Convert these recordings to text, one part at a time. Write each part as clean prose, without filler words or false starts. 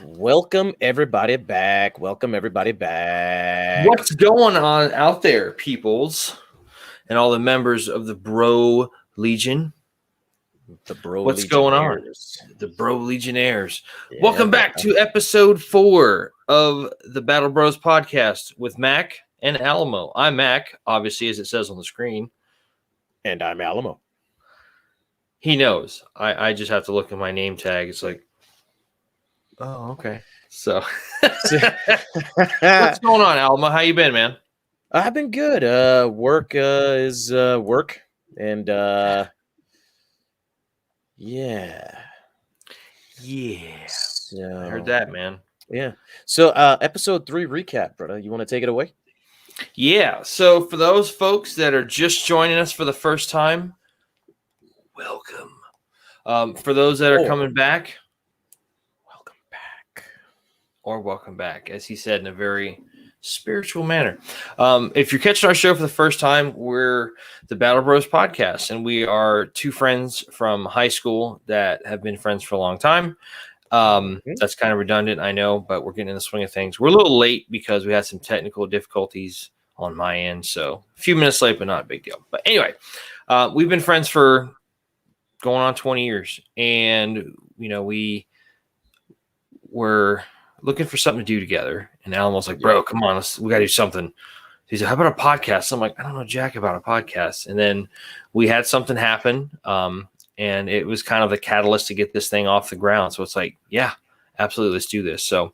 Welcome everybody back. Welcome everybody back. What's going on out there, peoples, and all the members of the Bro Legion? The Bro What's going on? Legionnaires. The Bro Legionnaires. Yeah, Welcome back to episode 4 of the Battle Bros podcast with Mac and Alamo. I'm Mac, obviously, as it says on the screen. And I'm Alamo. He knows. I just have to look at my name tag. It's like, oh, okay. So, what's going on, Alamo? How you been, man? I've been good. Work is work, and yeah. So, I heard that, man. Yeah. So, episode 3 recap, brother. You want to take it away? Yeah. So, for those folks that are just joining us for the first time, welcome. For those that are coming back, welcome back, as he said in a very spiritual manner. If you're catching our show for the first time, we're the Battle Bros podcast, and we are two friends from high school that have been friends for a long time. That's kind of redundant, I know, but we're getting in the swing of things. We're a little late because we had some technical difficulties on my end, so a few minutes late, but not a big deal. But anyway, we've been friends for going on 20 years, and we were looking for something to do together, and Alamo's like, bro, come on, we gotta do something. He said, how about a podcast? I'm like, I don't know jack about a podcast. And then we had something happen, and it was kind of the catalyst to get this thing off the ground. So it's like, yeah, absolutely, let's do this. So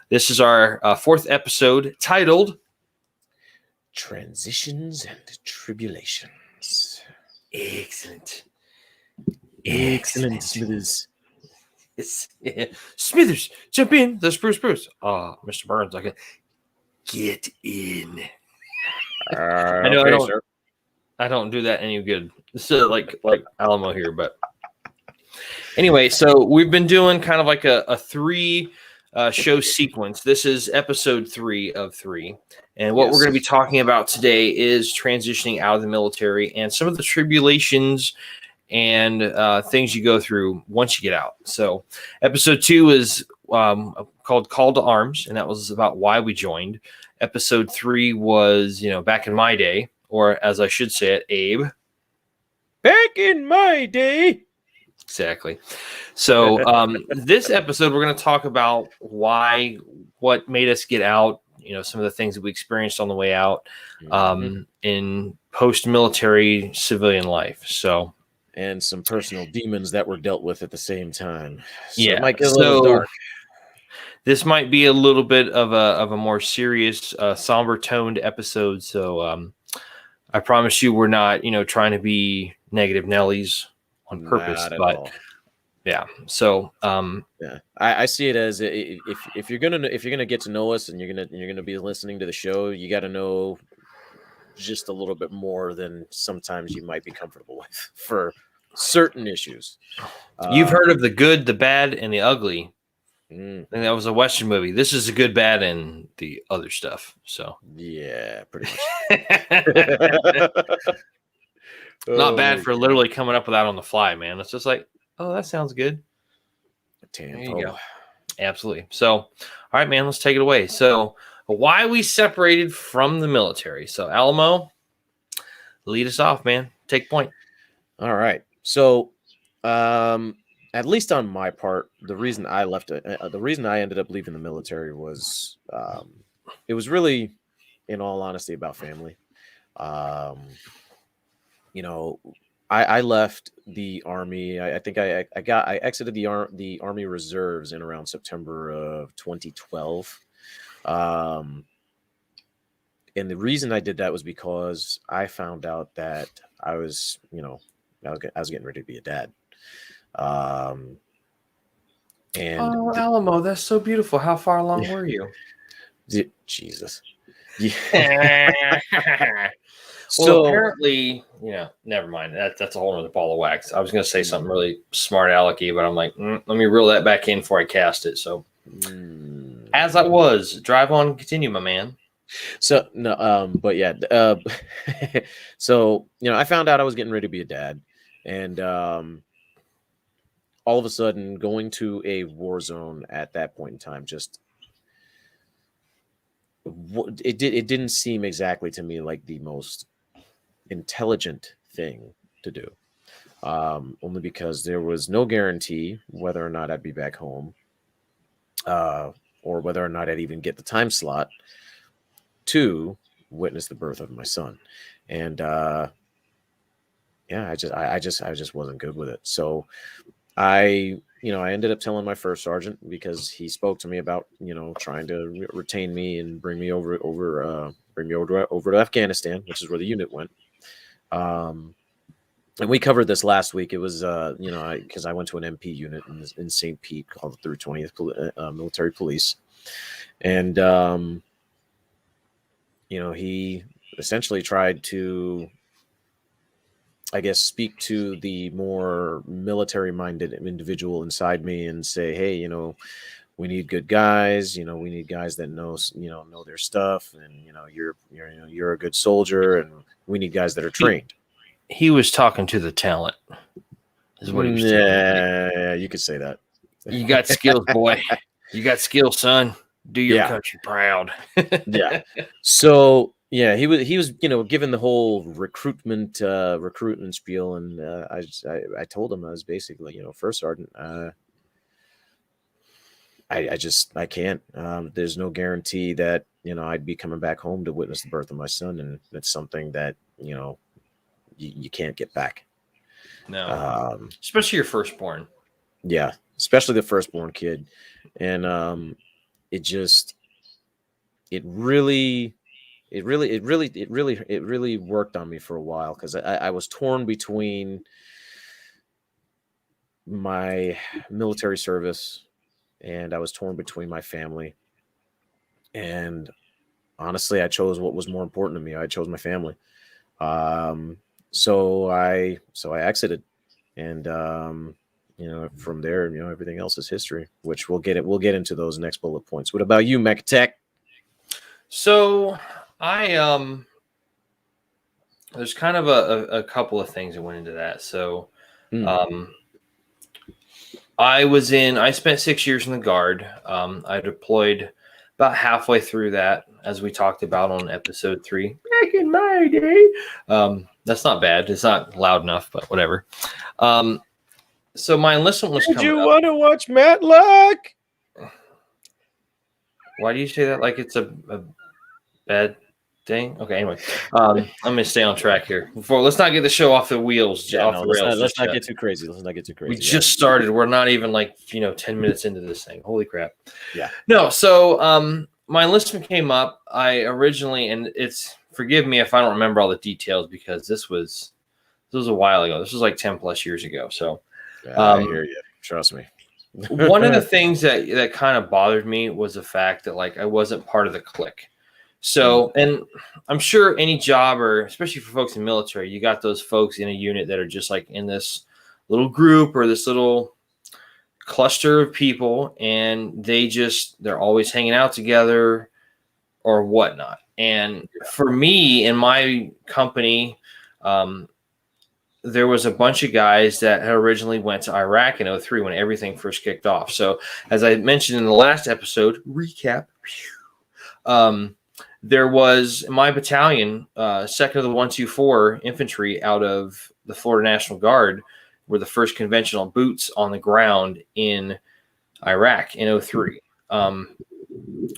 this is our 4th episode, titled Transitions and Tribulations. Excellent, Smithers. Smithers, jump in. The Spruce. Mr. Burns, I can get in. I know, okay, I don't do that any good. So like Alamo here, but anyway, so we've been doing kind of like a 3 show sequence. This is episode 3 of 3. And what we're going to be talking about today is transitioning out of the military and some of the tribulations and things you go through once you get out. So episode 2 is called Call to Arms, and that was about why we joined. Episode 3 was, back in my day, or as I should say it, Abe. Back in my day. Exactly. So this episode, we're going to talk about what made us get out, some of the things that we experienced on the way out in post-military civilian life. So, and some personal demons that were dealt with at the same time. So yeah. It might get a little dark. This might be a little bit of a more serious, somber toned episode. So I promise you, we're not, trying to be negative Nellies on purpose, but yeah. So I see it as if you're gonna get to know us and you're gonna be listening to the show, you got to know just a little bit more than sometimes you might be comfortable with for certain issues. You've heard of the good, the bad, and the ugly. And that was a Western movie. This is the good, bad, and the other stuff. So yeah, pretty much. Not bad for literally coming up with that on the fly, man. It's just like, oh, that sounds good. There you go. Absolutely. So, all right, man, let's take it away. So, why we separated from the military. So, Alamo, lead us off, man. Take point. All right. So, at least on my part, the reason I left the reason I ended up leaving the military was it was really, in all honesty, about family. I left the Army. I think I exited the Army Reserves in around September of 2012. And the reason I did that was because I found out that I was getting ready to be a dad. And Alamo, that's so beautiful. How far along were you? Jesus. Yeah. So apparently, never mind. That's a whole other ball of wax. I was going to say something really smart alecky, but I'm like, let me reel that back in before I cast it. So, as I was, drive on, continue, my man. So no, but yeah, so I found out I was getting ready to be a dad, and all of a sudden going to a war zone at that point in time, just it didn't seem exactly to me like the most intelligent thing to do. Only because there was no guarantee whether or not I'd be back home, uh, or whether or not I'd even get the time slot to witness the birth of my son. And yeah, I just wasn't good with it. So I ended up telling my first sergeant, because he spoke to me about, trying to retain me and bring me over to Afghanistan, which is where the unit went. And we covered this last week. It was, because I went to an MP unit in St. Pete called the 320th Military Police. And, he essentially tried to, I guess, speak to the more military-minded individual inside me and say, hey, we need good guys. We need guys that know their stuff, and you're a good soldier, and we need guys that are trained. He was talking to the talent, is what he was telling me. Yeah, you could say that. You got skills, boy. You got skills, son. Do your Yeah. country proud. Yeah. So yeah, he was given the whole recruitment spiel, and I told him I was basically, first sergeant. I can't. There's no guarantee that I'd be coming back home to witness the birth of my son, and it's something that you can't get back. No, especially your firstborn. Yeah, especially the firstborn kid, and it really worked on me for a while, because I was torn between my military service, and I was torn between my family, and honestly, I chose what was more important to me. I chose my family. So I exited, and from there, everything else is history, which we'll get into those next bullet points. What about you, Mech Tech? So I there's kind of a couple of things that went into that. So I spent 6 years in the Guard. I deployed about halfway through that, as we talked about on episode 3 back in my day. That's not bad. It's not loud enough, but whatever. So my enlistment was coming up. Did you want to watch Matlock? Why do you say that like it's a bad thing? Okay, anyway, I'm going to stay on track here. Let's not get the show off the wheels. Let's not get too crazy. We just started. We're not even 10 minutes into this thing. Holy crap. Yeah. No, so my enlistment came up. I originally, and forgive me if I don't remember all the details, because this was a while ago. This was like 10 plus years ago. So I hear you. Trust me. One of the things that kind of bothered me was the fact that I wasn't part of the clique. So, and I'm sure any job, or especially for folks in the military, you got those folks in a unit that are just in this little group or this little cluster of people, and they're always hanging out together or whatnot. And for me, in my company, there was a bunch of guys that had originally went to Iraq in 2003 when everything first kicked off. So as I mentioned in the last episode, recap, there was in my battalion, 2nd of the 124 Infantry out of the Florida National Guard, were the first conventional boots on the ground in Iraq in 2003.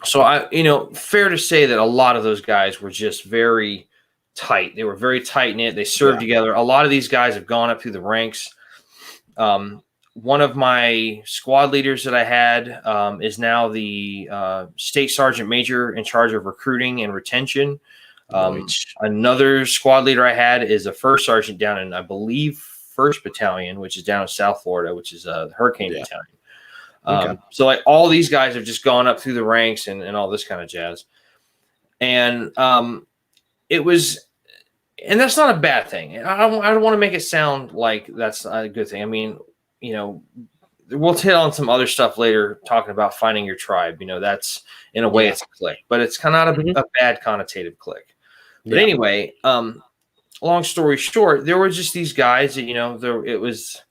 So fair to say that a lot of those guys were just very tight. They were very tight knit. They served together. A lot of these guys have gone up through the ranks. One of my squad leaders that I had is now the state sergeant major in charge of recruiting and retention. Another squad leader I had is a first sergeant down in, I believe, 1st Battalion, which is down in South Florida, which is a Hurricane Battalion. So all these guys have just gone up through the ranks and all this kind of jazz. And it was, and that's not a bad thing. I don't want to make it sound like that's a good thing. I mean, we'll hit on some other stuff later, talking about finding your tribe. That's in a way it's a clique, but it's kind of not a bad connotative clique. But anyway, long story short, there were just these guys that, it was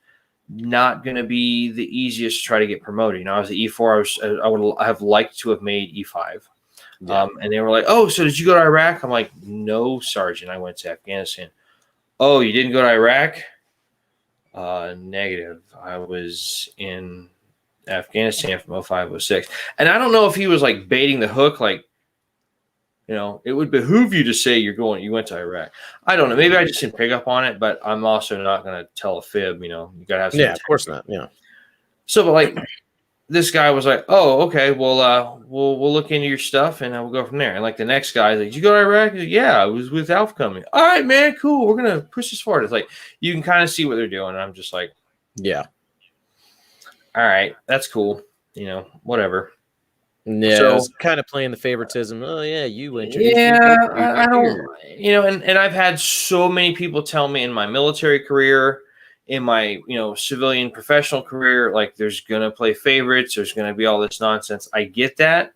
not going to be the easiest to try to get promoted. You know, I was at E4. I would have liked to have made E5. Yeah. And they were like, "Oh, so did you go to Iraq?" I'm like, "No, Sergeant. I went to Afghanistan." "Oh, you didn't go to Iraq?" Negative. I was in Afghanistan from 05, 06. And I don't know if he was like baiting the hook, like, you know, it would behoove you to say you went to Iraq. I don't know. Maybe I just didn't pick up on it, but I'm also not going to tell a fib. You know, you got to have some. Yeah, of course not. Yeah. So, but like, this guy was like, "Oh, okay, well, we'll look into your stuff and we'll go from there." And like the next guy, like, "Did you go to Iraq?" Like, "Yeah, I was with Alpha Company." "All right, man, cool. We're gonna push this forward." It's like you can kind of see what they're doing. And I'm just like, Yeah. "All right, that's cool. You know, whatever." Yeah, So it was kind of playing the favoritism. Oh yeah, you introduced me yeah, I don't, here. you know, and I've had so many people tell me in my military career, in my, you know, civilian professional career, like there's gonna play favorites, there's gonna be all this nonsense. I get that,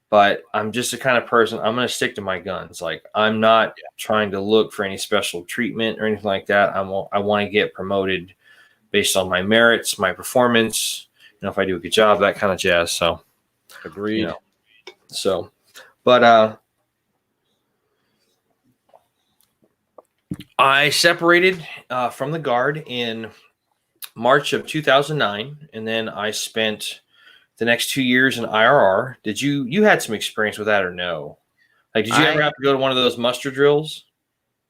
but I'm just the kind of person, I'm going to stick to my guns. Like, I'm not trying to look for any special treatment or anything like that. I want to get promoted based on my merits, my performance, you know, if I do a good job, that kind of jazz. So, Agreed. you know, so, but I separated from the Guard in March of 2009, and then I spent the next 2 years in IRR. Did you had some experience with that or no? Like, did you ever have to go to one of those muster drills?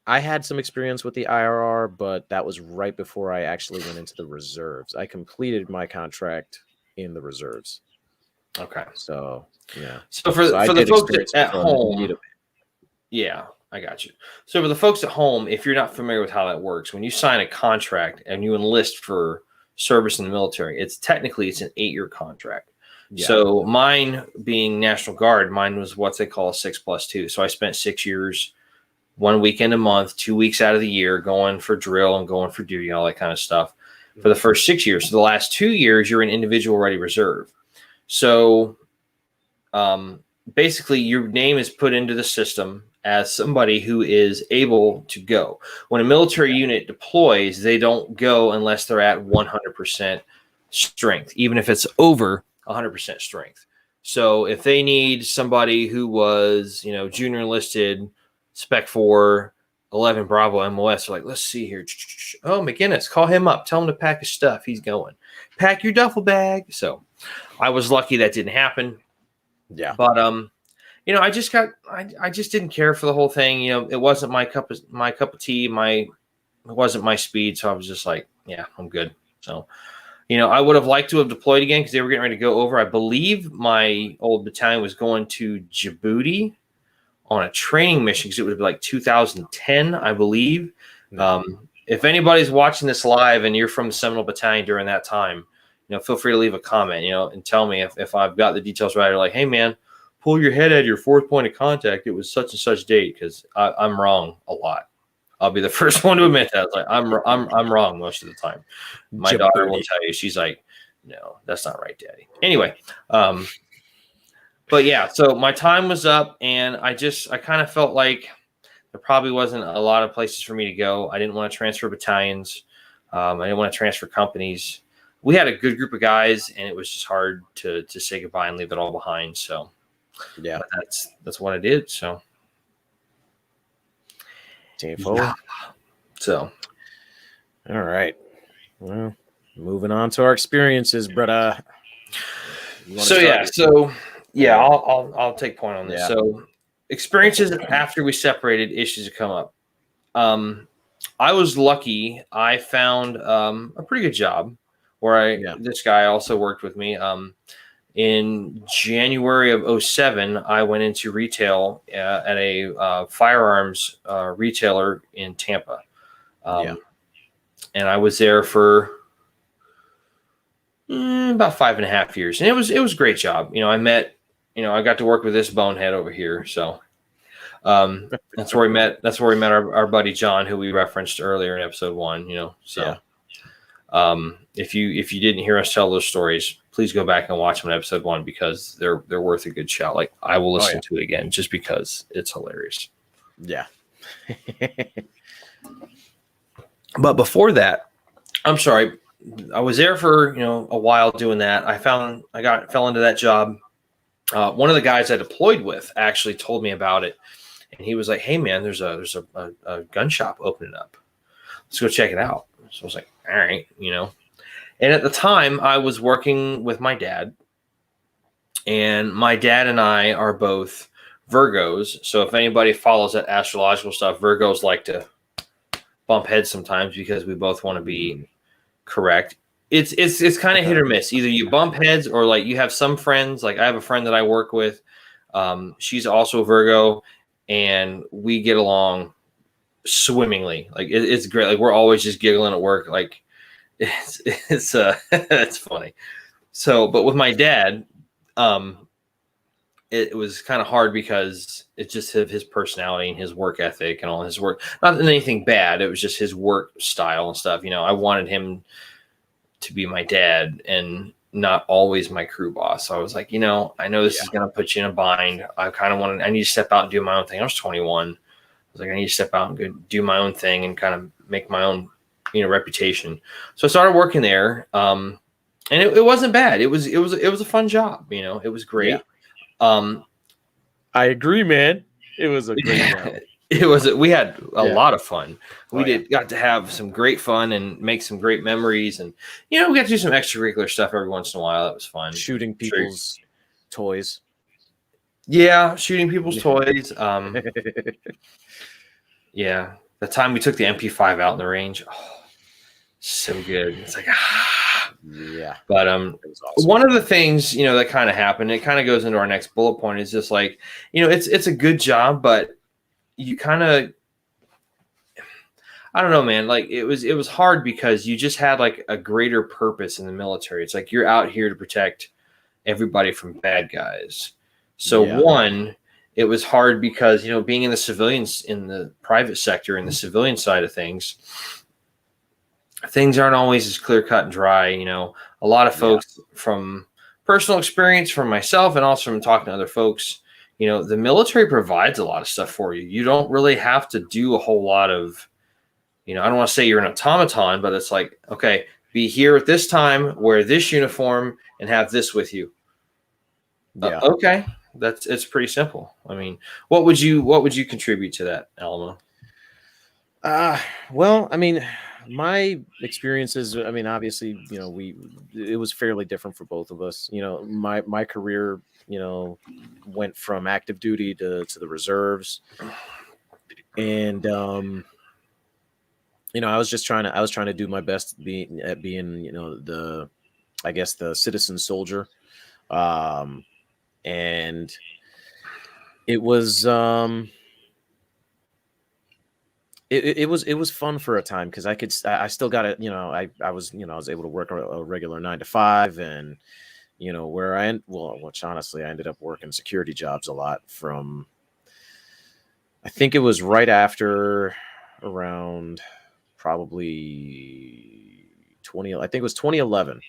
I had some experience with the IRR, but that was right before I actually went into the reserves. I completed my contract in the reserves. Okay. So, yeah. So for I the did folks experience at with, home, yeah, I got you. So for the folks at home, if you're not familiar with how that works, when you sign a contract and you enlist for service in the military, it's an 8-year contract. Yeah. So mine being National Guard, mine was what they call a 6+2. So I spent 6 years, 1 weekend a month, 2 weeks out of the year, going for drill and going for duty, all that kind of stuff for the first 6 years. So the last 2 years, you're an individual ready reserve. So basically, your name is put into the system as somebody who is able to go. When a military unit deploys, they don't go unless they're at 100% strength, even if it's over 100% strength. So if they need somebody who was, you know, junior enlisted, Spec 4, 11 Bravo MOS, they're like, let's see here. Oh, McGinnis, call him up. Tell him to pack his stuff. He's going. Pack your duffel bag. So I was lucky that didn't happen. Yeah. But you know, I just didn't care for the whole thing. You know, it wasn't my cup of tea. It wasn't my speed. So I was just like, yeah, I'm good. So, you know, I would have liked to have deployed again because they were getting ready to go over. I believe my old battalion was going to Djibouti on a training mission because it would be like 2010, I believe. If anybody's watching this live and you're from the Seminole Battalion during that time, you know, feel free to leave a comment, you know, and tell me if I've got the details right. Or like, hey, man, pull your head out of your fourth point of contact. It was such and such date because I'm wrong a lot. I'll be the first one to admit that. It's like I'm wrong most of the time. My daughter will tell you. She's like, no, that's not right, Daddy. Anyway, but yeah, so my time was up, and I kind of felt like there probably wasn't a lot of places for me to go. I didn't want to transfer battalions. I didn't want to transfer companies. We had a good group of guys, and it was just hard to say goodbye and leave it all behind. So, yeah, that's what I did. So, yeah. So, all right. Well, moving on to our experiences, brother. I'll take point on this. Yeah. So, experiences after we separated, issues have come up. I was lucky. I found a pretty good job where this guy also worked with me. In January of 2007, I went into retail at a firearms retailer in Tampa. And I was there for about 5.5 years. And it was a great job. You know, I got to work with this bonehead over here. So that's where we met. That's where we met our buddy John, who we referenced earlier in episode 1. You know, so if you didn't hear us tell those stories, please go back and watch them in episode 1 because they're worth a good shout. Like I will listen to it again just because it's hilarious. Yeah. But before that, I'm sorry. I was there for a while doing that. Fell into that job. One of the guys I deployed with actually told me about it, and he was like, "Hey man, there's a gun shop opening up. Let's go check it out." So I was like, "All right, And at the time, I was working with my dad, and my dad and I are both Virgos. So if anybody follows that astrological stuff, Virgos like to bump heads sometimes because we both want to be correct. It's kind of hit or miss. Either you bump heads or like you have some friends. Like I have a friend that I work with. She's also a Virgo, and we get along swimmingly. Like it's great. Like we're always just giggling at work. Like it's it's funny. So, but with my dad, it was kind of hard because it's just his personality and his work ethic and all his work. Not anything bad. It was just his work style and stuff. I wanted him to be my dad and not always my crew boss. So I was like, I know this is going to put you in a bind. I need to step out and do my own thing. I was 21. I was like, I need to step out and go do my own thing and kind of make my own, reputation. So I started working there. And it wasn't bad. It was a fun job. It was great. Yeah. I agree, man. It was a great job. We had a lot of fun. We got to have some great fun and make some great memories, and we got to do some extracurricular stuff every once in a while. That was fun. Shooting people's toys. Yeah, shooting people's toys. Yeah, the time we took the MP5 out in the range, so good. It's like yeah. But It was awesome. One of the things that kind of happened, it kind of goes into our next bullet point, is just like it's a good job, but you kind of, I don't know, man. Like it was hard because you just had like a greater purpose in the military. It's like you're out here to protect everybody from bad guys. So one, it was hard because being in the private sector, in the civilian side of things aren't always as clear cut and dry. A lot of folks, from personal experience, from myself, and also from talking to other folks, the military provides a lot of stuff for you. You don't really have to do a whole lot of, I don't want to say you're an automaton, but it's like, okay, be here at this time, wear this uniform, and have this with you. Yeah. Okay. It's pretty simple. I mean, what would you contribute to that, Alamo? Well, I mean, my experiences, I mean, obviously, it was fairly different for both of us. My career, went from active duty to the reserves. And I was trying to do my best being, I guess the citizen soldier. And it was it was fun for a time because I still got it. I was able to work a regular 9 to 5, and which honestly I ended up working security jobs a lot from. I think it was right after around probably 20. I think it was 2011.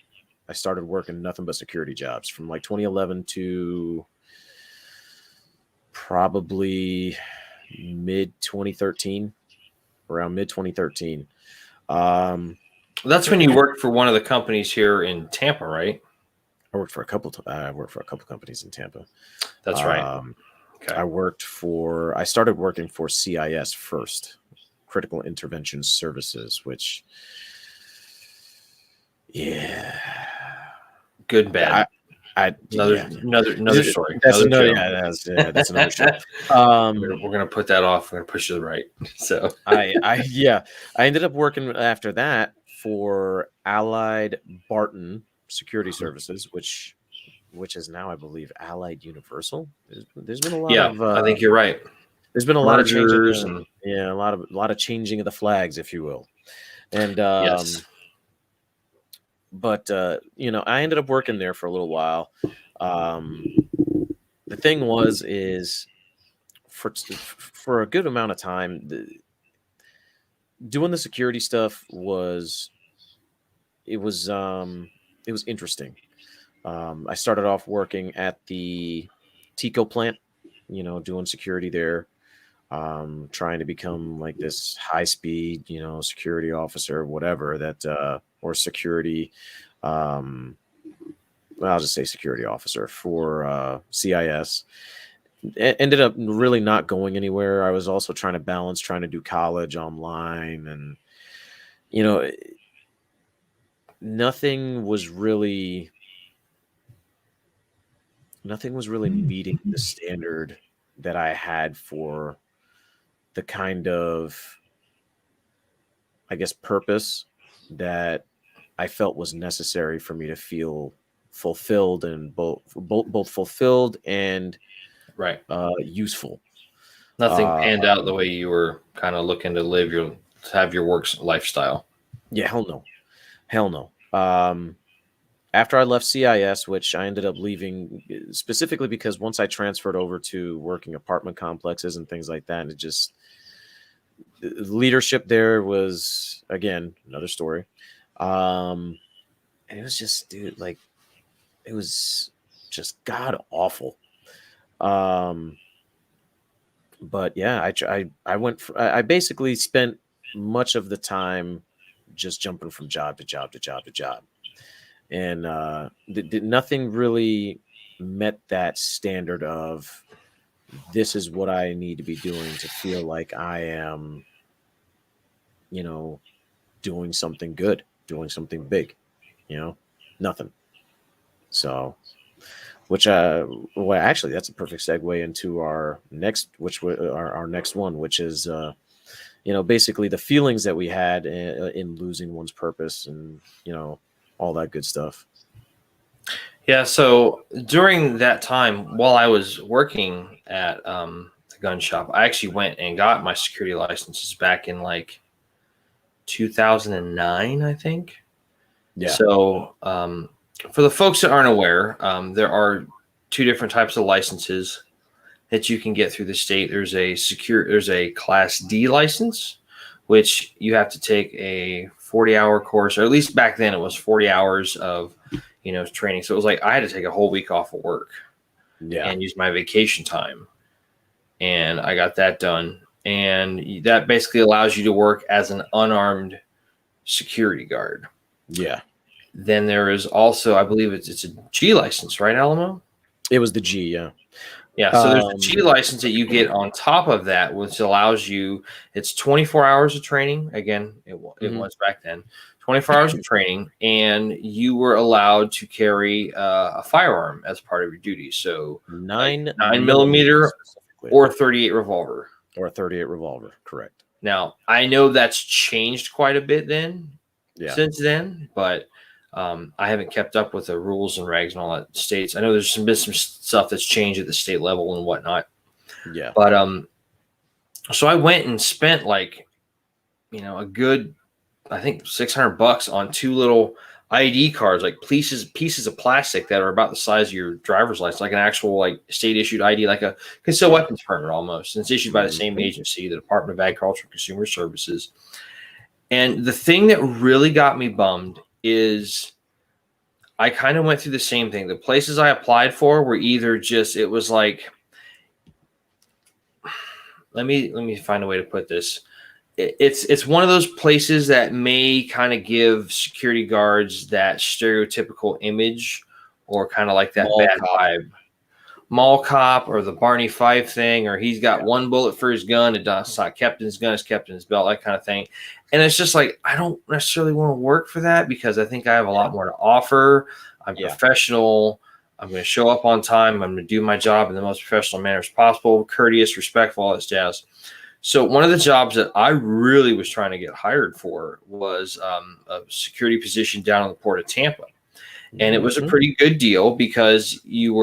I started working nothing but security jobs from like 2011 to probably mid 2013. Around mid 2013. That's when you worked for one of the companies here in Tampa, right? I worked for a couple companies in Tampa. That's right. Okay. I started working for CIS first, Critical Intervention Services, which, good and bad. Another story. That's another show. We're gonna put that off. We're gonna push to the right. So I ended up working after that for Allied Barton Security Services, which is now, I believe, Allied Universal. There's been a lot of. I think you're right. There's been a lot of changes and a lot of changing of the flags, if you will, and yes. But I ended up working there for a little while. The thing is for a good amount of time, doing the security stuff was interesting. I started off working at the Tico plant, doing security there, trying to become like this high speed, security officer, whatever that. or security. I'll just say security officer for CIS. Ended up really not going anywhere. I was also trying to balance trying to do college online, and you know, nothing was really meeting the standard that I had for the kind of, I guess, purpose that I felt was necessary for me to feel fulfilled, and both fulfilled and Right. useful. Nothing Uh, panned out the way you were kind of looking to have your work lifestyle. yeah, hell no. After I left CIS, which I ended up leaving specifically because once I transferred over to working apartment complexes and things like that, and it just, leadership there was, again, another story. And it was just, dude, like, it was just god awful. Um, but yeah, I went. I basically spent much of the time just jumping from job to job to job to job, and nothing really met that standard of, this is what I need to be doing to feel like I am, doing something good, doing something big. Nothing. So, which well, actually, that's a perfect segue into our next, our next one, which is basically the feelings that we had in losing one's purpose, and all that good stuff. Yeah. So during that time, while I was working at the gun shop, I actually went and got my security licenses back in like 2009, I think. Yeah. So for the folks that aren't aware, there are two different types of licenses that you can get through the state. There's a Class D license, which you have to take a 40-hour course, or at least back then it was 40 hours of training. So it was like I had to take a whole week off of work Yeah. and use my vacation time, and I got that done. And that basically allows you to work as an unarmed security guard. Yeah. Then there is also, I believe it's a G license, right, Alamo? It was the G. Yeah. Yeah, so there's a G license that you get on top of that, which allows you, it's 24 hours of training. Again, it was back then, 24 hours of training, and you were allowed to carry a firearm as part of your duty. So 9mm or 38 revolver. Or a 38 revolver, correct. Now, I know that's changed quite a bit since then, but I haven't kept up with the rules and regs and all that states. I know there's been some stuff that's changed at the state level and whatnot. Yeah. But so I went and spent like, a good, I think $600 on two little ID cards, like pieces of plastic that are about the size of your driver's license, like an actual like state issued ID, like a concealed weapons permit almost. And it's issued by the same agency, the Department of Agriculture and Consumer Services. And the thing that really got me bummed is I kind of went through the same thing. The places I applied for were either just, it was like, let me find a way to put this. It's one of those places that may kind of give security guards that stereotypical image, or kind of like that bad vibe. Mall cop, or the Barney Fife thing, or he's got one bullet for his gun, it's not kept in his gun, it's kept in his belt, that kind of thing. And it's just like, I don't necessarily want to work for that, because I think I have a lot more to offer. I'm professional. I'm going to show up on time. I'm going to do my job in the most professional manner as possible, courteous, respectful, all that jazz. So one of the jobs that I really was trying to get hired for was a security position down on the port of Tampa. And it was a pretty good deal, because you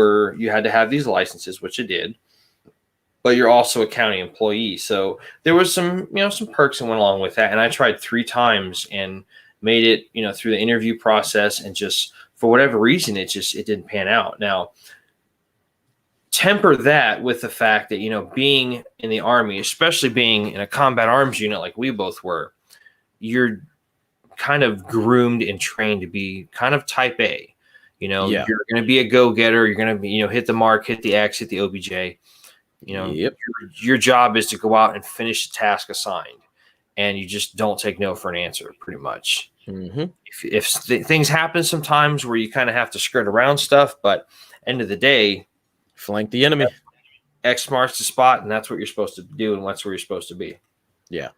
had to have these licenses, which I did, but you're also a county employee. So there was some perks that went along with that. And I tried 3 times and made it, through the interview process, and just for whatever reason, it didn't pan out. Now, temper that with the fact that, being in the Army, especially being in a combat arms unit like we both were, you're kind of groomed and trained to be kind of type A. You're going to be a go-getter. You're going to be, hit the mark, hit the X, hit the OBJ. Your job is to go out and finish the task assigned, and you just don't take no for an answer, pretty much. Mm-hmm. If things happen sometimes where you kind of have to skirt around stuff, but end of the day, Flank the enemy. X marks the spot, and that's what you're supposed to do, and that's where you're supposed to be. Yeah.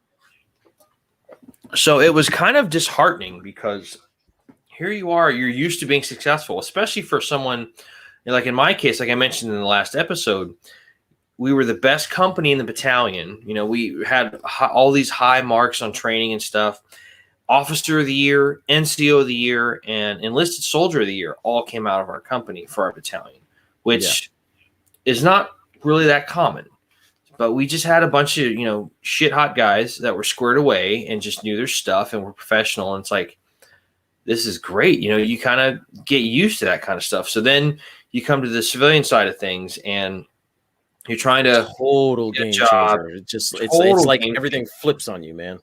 So it was kind of disheartening because here you are, you're used to being successful, especially for someone like in my case, like I mentioned in the last episode, we were the best company in the battalion. We had all these high marks on training and stuff. Officer of the Year, NCO of the Year, and Enlisted Soldier of the Year all came out of our company for our battalion, which is not really that common. But we just had a bunch of, shit hot guys that were squared away and just knew their stuff and were professional. And it's like, this is great. You kind of get used to that kind of stuff. So then you come to the civilian side of things and you're trying to total get a game job. changer. It's like everything flips on you, man.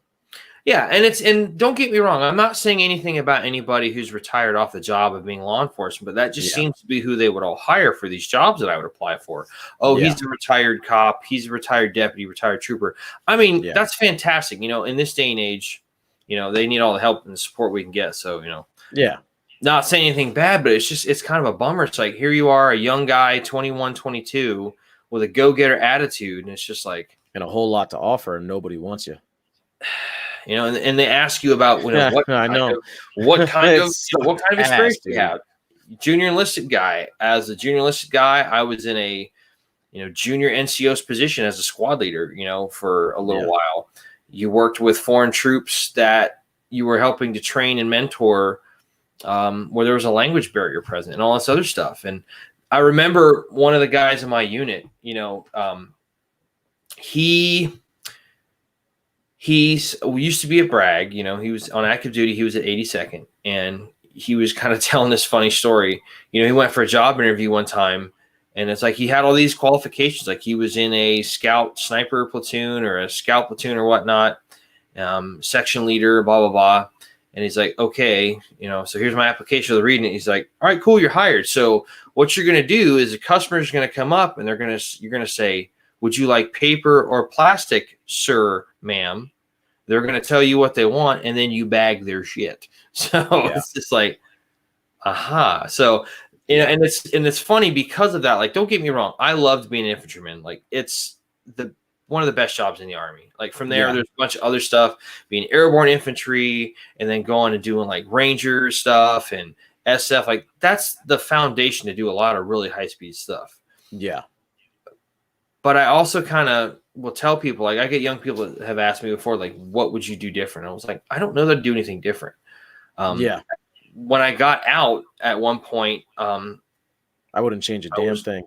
Yeah, and don't get me wrong, I'm not saying anything about anybody who's retired off the job of being law enforcement, but that just seems to be who they would all hire for these jobs that I would apply for. Oh, he's a retired cop, he's a retired deputy, retired trooper. I mean, that's fantastic. In this day and age, they need all the help and the support we can get. So, not saying anything bad, but it's kind of a bummer. It's like, here you are, a young guy, 21, 22, with a go-getter attitude, and it's just like, and a whole lot to offer, and nobody wants you. And they ask you about what I know what kind of experience do you have. Junior enlisted guy. As a junior enlisted guy, I was in a junior NCO's position as a squad leader. For a little while, you worked with foreign troops that you were helping to train and mentor, where there was a language barrier present and all this other stuff. And I remember one of the guys in my unit. We used to be at Bragg, he was on active duty. He was at 82nd, and he was kind of telling this funny story. He went for a job interview one time, and it's like he had all these qualifications. Like he was in a scout sniper platoon or a scout platoon or whatnot, section leader, blah, blah, blah. And he's like, okay, so here's my application. They're reading it. He's like, all right, cool, you're hired. So what you're going to do is the customer is going to come up and you're going to say, would you like paper or plastic, sir, ma'am? They're going to tell you what they want, and then you bag their shit. So it's just like, aha. So, and it's funny because of that. Like, don't get me wrong. I loved being an infantryman. Like, it's one of the best jobs in the Army. Like from there, there's a bunch of other stuff, being airborne infantry, and then going and doing like Ranger stuff and SF. Like that's the foundation to do a lot of really high speed stuff. Yeah. But I also kind of will tell people, like I get young people that have asked me before, like, what would you do different? I was like, I don't know that I'd do anything different. When I got out at one point, I wouldn't change a damn thing.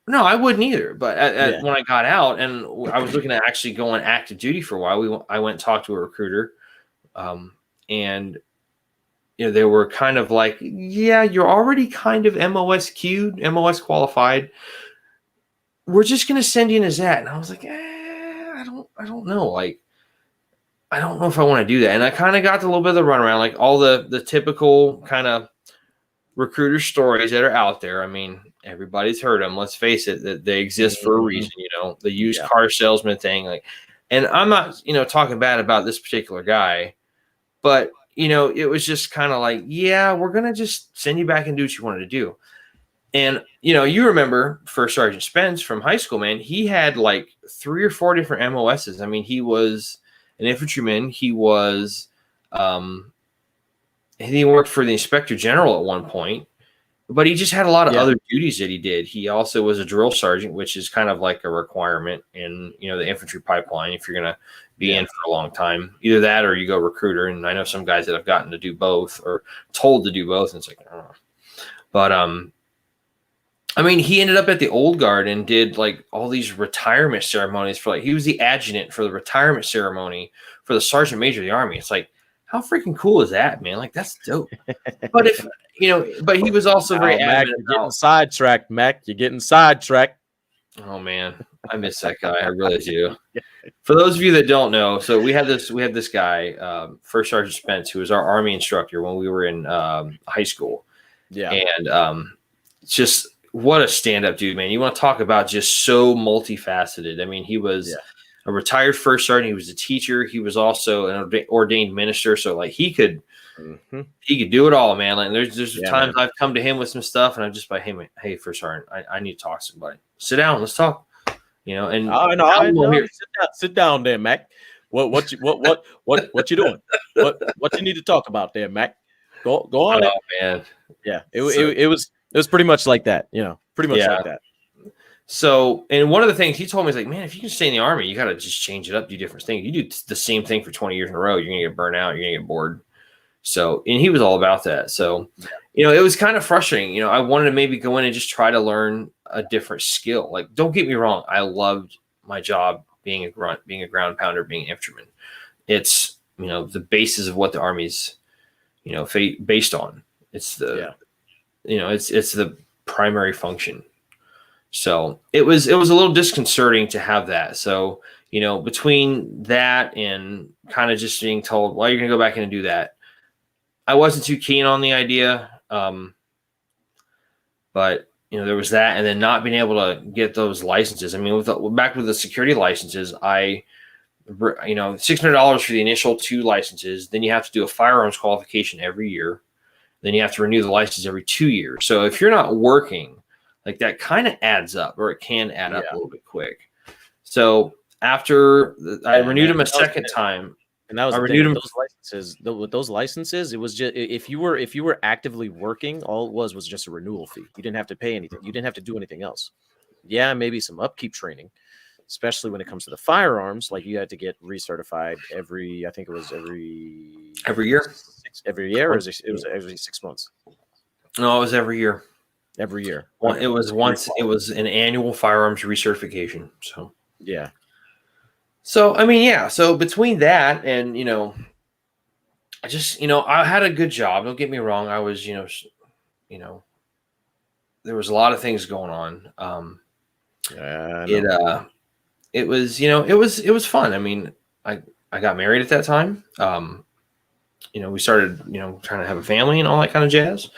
No, I wouldn't either. But when I got out and I was looking at actually going active duty for a while, I went and talked to a recruiter, and they were kind of like, yeah, you're already kind of MOS queued, MOS qualified. We're just going to send you in as that. And I was like, I don't know. Like, I don't know if I want to do that. And I kind of got a little bit of the runaround, like all the typical kind of recruiter stories that are out there. I mean, everybody's heard them. Let's face it, that they exist for a reason, the used car salesman thing. Like, and I'm not, talking bad about this particular guy, but, it was just kind of like, yeah, we're going to just send you back and do what you wanted to do. And, you remember First Sergeant Spence from high school, man, he had like 3 or 4 different MOSs. I mean, he was an infantryman. He was, he worked for the Inspector General at one point, but he just had a lot of other duties that he did. He also was a drill sergeant, which is kind of like a requirement in, the infantry pipeline if you're going to be in for a long time. Either that or you go recruiter. And I know some guys that have gotten to do both or told to do both. And it's like, I don't know. But, I mean, he ended up at the Old Guard and did like all these retirement ceremonies for he was the adjutant for the retirement ceremony for the Sergeant Major of the Army. It's like, how freaking cool is that, man? Like, that's dope. But if, but he was also very Mac, you're getting sidetracked, Mac. You're getting sidetracked. Oh man, I miss that guy. I really do. For those of you that don't know, so we had this guy, First Sergeant Spence, who was our Army instructor when we were in high school. Yeah. And just what a stand-up dude, man. You want to talk about just so multifaceted. I mean, he was a retired first sergeant. He was a teacher. He was also an ordained minister. So like he could do it all, man. Like there's times I've come to him with some stuff, and I'm just like, hey, first sergeant, I need to talk to somebody. Sit down, let's talk. And I know. Sit down there, Mac. What you doing? What you need to talk about there, Mac? Go on. Oh man, yeah. It was pretty much like that. Pretty much like that. So, and one of the things he told me is like, man, if you can stay in the Army, you got to just change it up, do different things. You do the same thing for 20 years in a row, you're gonna get burnt out, you're gonna get bored. So, and he was all about that. So, it was kind of frustrating. I wanted to maybe go in and just try to learn a different skill. Like, don't get me wrong, I loved my job being a grunt, being a ground pounder, being an infantryman. It's, the basis of what the Army's, based on. It's the, it's the primary function. So it was a little disconcerting to have that. So, between that and kind of just being told, well, you're going to go back in and do that, I wasn't too keen on the idea. But, there was that, and then not being able to get those licenses. I mean, back with the security licenses, $600 for the initial 2 licenses. Then you have to do a firearms qualification every year. Then you have to renew the license every 2 years. So if you're not working, like that kind of adds up, or it can add up a little bit quick. So after I renewed them a second time, and that was those licenses. With those licenses, it was just if you were actively working, all it was just a renewal fee. You didn't have to pay anything. You didn't have to do anything else. Yeah, maybe some upkeep training, especially when it comes to the firearms. Like you had to get recertified every year. Every year, or it was every 6 months. No, it was every year. Every year. Well, it was once. It was an annual firearms recertification. So yeah. So I mean, yeah. So between that and I just I had a good job. Don't get me wrong. I was there was a lot of things going on. It was it was fun. I mean, I got married at that time. We started trying to have a family and all that kind of jazz.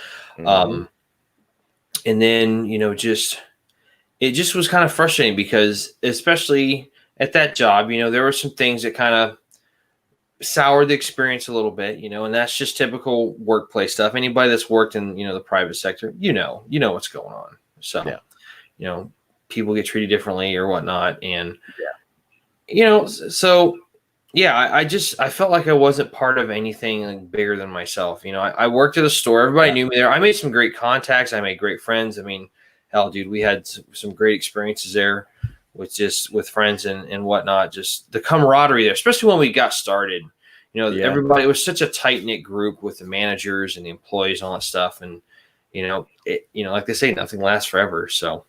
And then, it just was kind of frustrating because especially at that job, there were some things that kind of soured the experience a little bit, and that's just typical workplace stuff. Anybody that's worked in, the private sector, what's going on. So, people get treated differently or whatnot. And, I felt like I wasn't part of anything like bigger than myself. I worked at a store. Everybody knew me there. I made some great contacts. I made great friends. I mean, hell, dude, we had some great experiences there with friends and whatnot. Just the camaraderie there, especially when we got started. Everybody, it was such a tight knit group with the managers and the employees and all that stuff. And, like they say, nothing lasts forever. So.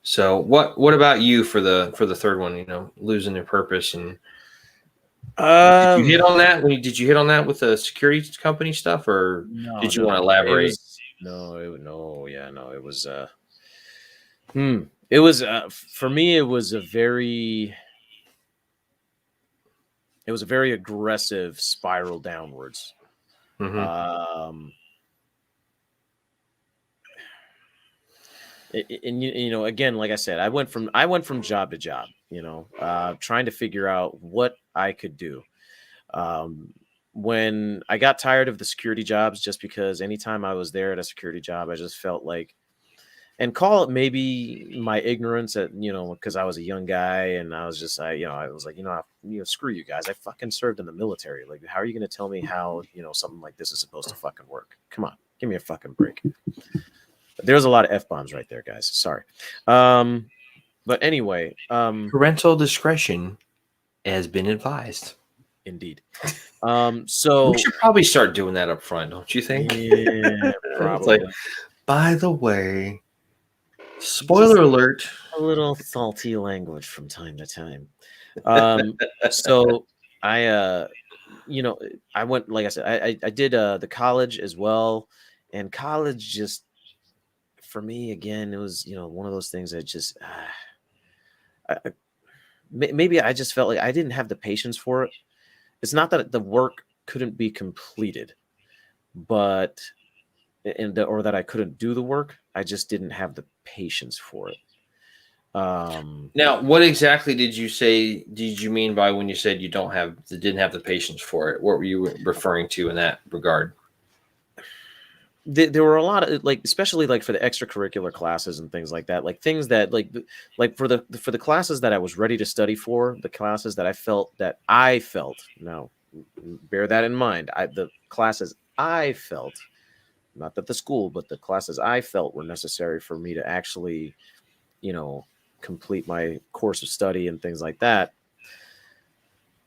So what about you for the third one? Losing their purpose, and did you hit on that? Did you hit on that with the security company stuff, or did you want to elaborate? It was for me. It was a very aggressive spiral downwards. And again, like I said, I went from job to job, trying to figure out what I could do. When I got tired of the security jobs, just because anytime I was there at a security job, I just felt like, and call it maybe my ignorance at, because I was a young guy and I was just, I was like, screw you guys. I fucking served in the military. Like, how are you going to tell me how, something like this is supposed to fucking work? Come on, give me a fucking break. There's a lot of F-bombs right there, guys. Sorry. But anyway. Parental discretion has been advised. Indeed. So we should probably start doing that up front, don't you think? Yeah, probably. It's like, by the way, spoiler alert. A little salty language from time to time. So I went, like I said, I did the college as well. And college just, for me, again, it was, one of those things that just, maybe I just felt like I didn't have the patience for it. It's not that the work couldn't be completed, but, or that I couldn't do the work. I just didn't have the patience for it. Now, what exactly did you say? Did you mean by when you said you didn't have the patience for it? What were you referring to in that regard? There were a lot of like, especially like for the extracurricular classes and things like that, like things that like for the classes that I was ready to study for, the classes that I felt now, bear that in mind, the classes I felt, not that the school, but the classes I felt were necessary for me to actually, you know, complete my course of study and things like that.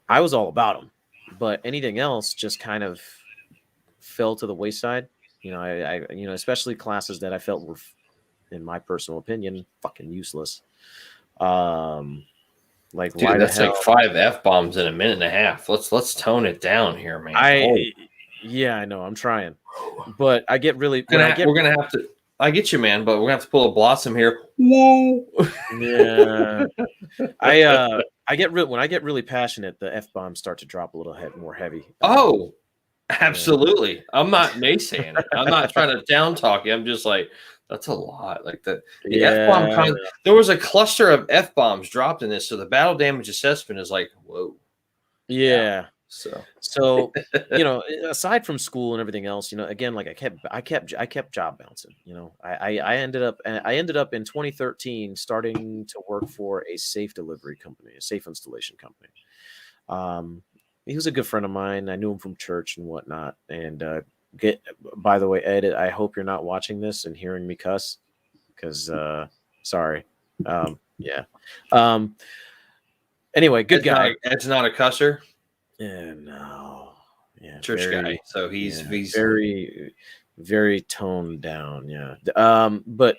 I was all about them, but anything else just kind of fell to the wayside. Especially classes that I felt were, in my personal opinion, fucking useless. Um, like why Dude, the that's like hell? 5 F-bombs in a minute and a half. Let's tone it down here, man. Oh, Yeah, I know, I'm trying, but I get really when I get we're gonna have to. I get you, man, but we're gonna have to pull a Blossom here. Whoa. yeah, I get real when I get really passionate, the f bombs start to drop a little more heavy. Oh, Yeah, absolutely. I'm not naysaying it. I'm not trying to down talk you. I'm just like, that's a lot. Like the F bomb yeah, there was a cluster of F bombs dropped in this, so the battle damage assessment is like, whoa. Yeah. yeah. So So, aside from school and everything else, again, like I kept job bouncing. I ended up in 2013 starting to work for a safe delivery company, a safe installation company. Um, he was a good friend of mine. I knew him from church and whatnot. And get by the way, Ed, I hope you're not watching this and hearing me cuss, because sorry. Yeah. Um, anyway, good guy. Ed's not a cusser. Yeah, no. Yeah, Church guy. So yeah, he's very, very toned down. Yeah. But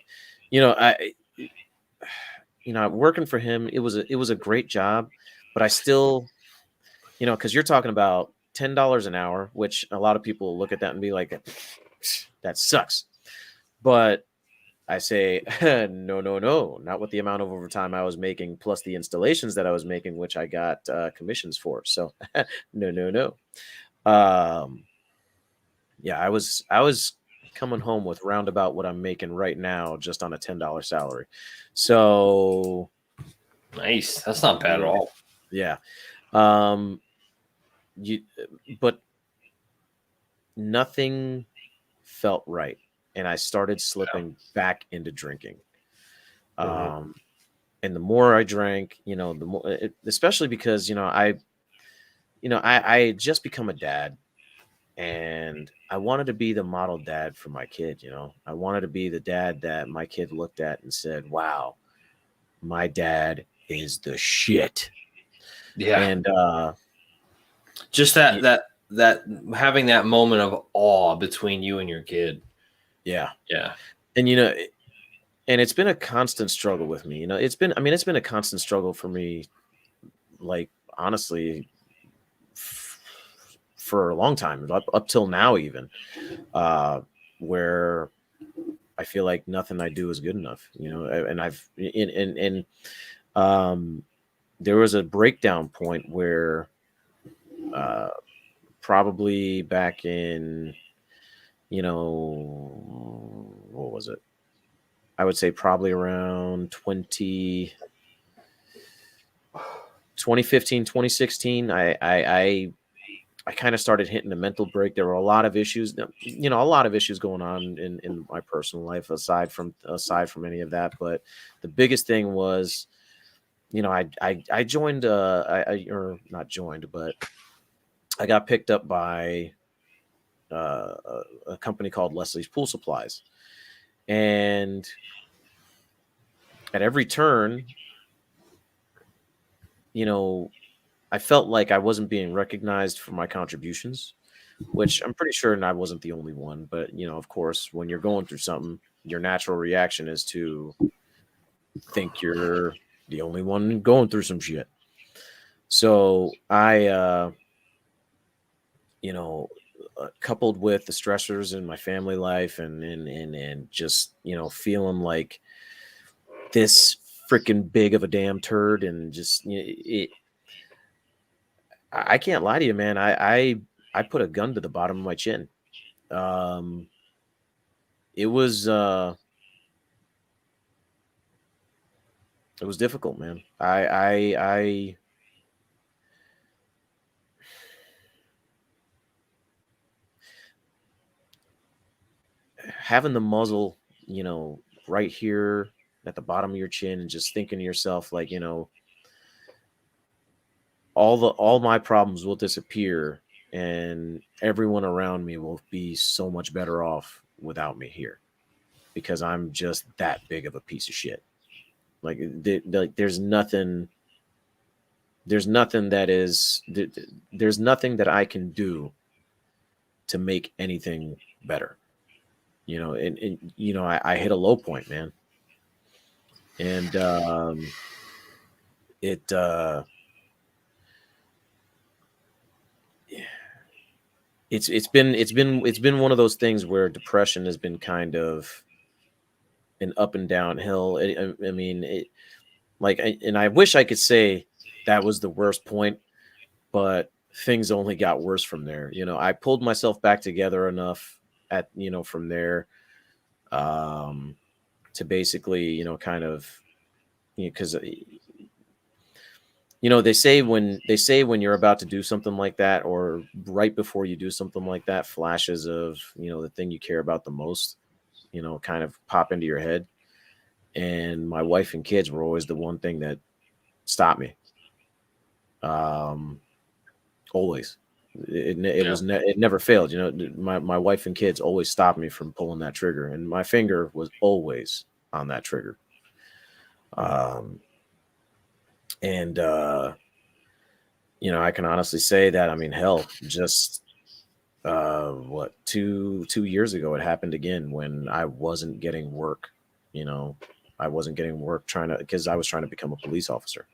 I, working for him, it was a great job, but I still, because you're talking about $10 an hour, which a lot of people look at that and be like, that sucks. But I say, no, no, no, not with the amount of overtime I was making, plus the installations that I was making, which I got commissions for. So, no, no, no. Um, yeah, I was coming home with roundabout what I'm making right now, just on a $10 salary. So, nice. That's not bad at yeah, all. yeah. Um, you, but nothing felt right, and I started slipping back into drinking. Mhm. Um, and the more I drank, the more, especially because I had just become a dad, and I wanted to be the model dad for my kid. I wanted to be the dad that my kid looked at and said, "Wow, my dad is the shit." Yeah. And Just that having that moment of awe between you and your kid. yeah, Yeah. and and it's been a constant struggle with me. It's been a constant struggle for me, like, honestly, for a long time, up till now, even, where I feel like nothing I do is good enough. And I've in there was a breakdown point where, uh, probably back in, what was it? I would say probably around 2015, 2016. I kind of started hitting a mental break. There were a lot of issues, a lot of issues going on in my personal life aside from any of that. But the biggest thing was, I joined, or not joined, but I got picked up by a company called Leslie's Pool Supplies, and at every turn, you know, I felt like I wasn't being recognized for my contributions, which I'm pretty sure, and I wasn't the only one. But of course, when you're going through something, your natural reaction is to think you're the only one going through some shit. So you know, coupled with the stressors in my family life, and just feeling like this freaking big of a damn turd, and just I can't lie to you, man. I put a gun to the bottom of my chin. Um, it was It was difficult, man. I having the muzzle, right here at the bottom of your chin, and just thinking to yourself, like, all my problems will disappear, and everyone around me will be so much better off without me here because I'm just that big of a piece of shit. Like, there's nothing that is, there's nothing that I can do to make anything better. I hit a low point, man, and it it's been one of those things where depression has been kind of an up and downhill. I mean, and I wish I could say that was the worst point, but things only got worse from there. I pulled myself back together enough from there, um, to basically, kind of, because they say when you're about to do something like that, or right before you do something like that, flashes of the thing you care about the most, kind of pop into your head. And my wife and kids were always the one thing that stopped me. Um, Always. Yeah. It never failed. My wife and kids always stopped me from pulling that trigger, and my finger was always on that trigger. Um, and I can honestly say that, I mean, hell, just what, 2 years ago, it happened again when I wasn't getting work. You know, I wasn't getting work because I was trying to become a police officer.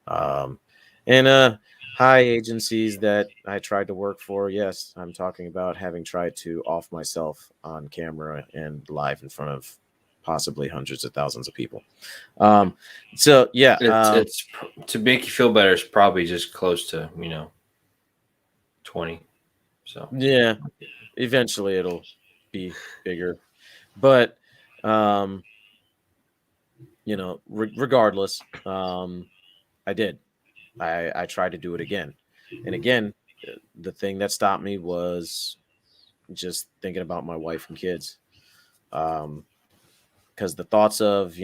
Um, and high agencies that I tried to work for. Yes, I'm talking about having tried to off myself on camera and live in front of possibly hundreds of thousands of people. Um, so yeah, To make you feel better, it's probably just close to 20. So yeah. Eventually, it'll be bigger, but um, regardless, I did. I tried to do it again, and again, the thing that stopped me was just thinking about my wife and kids. Because the thoughts of,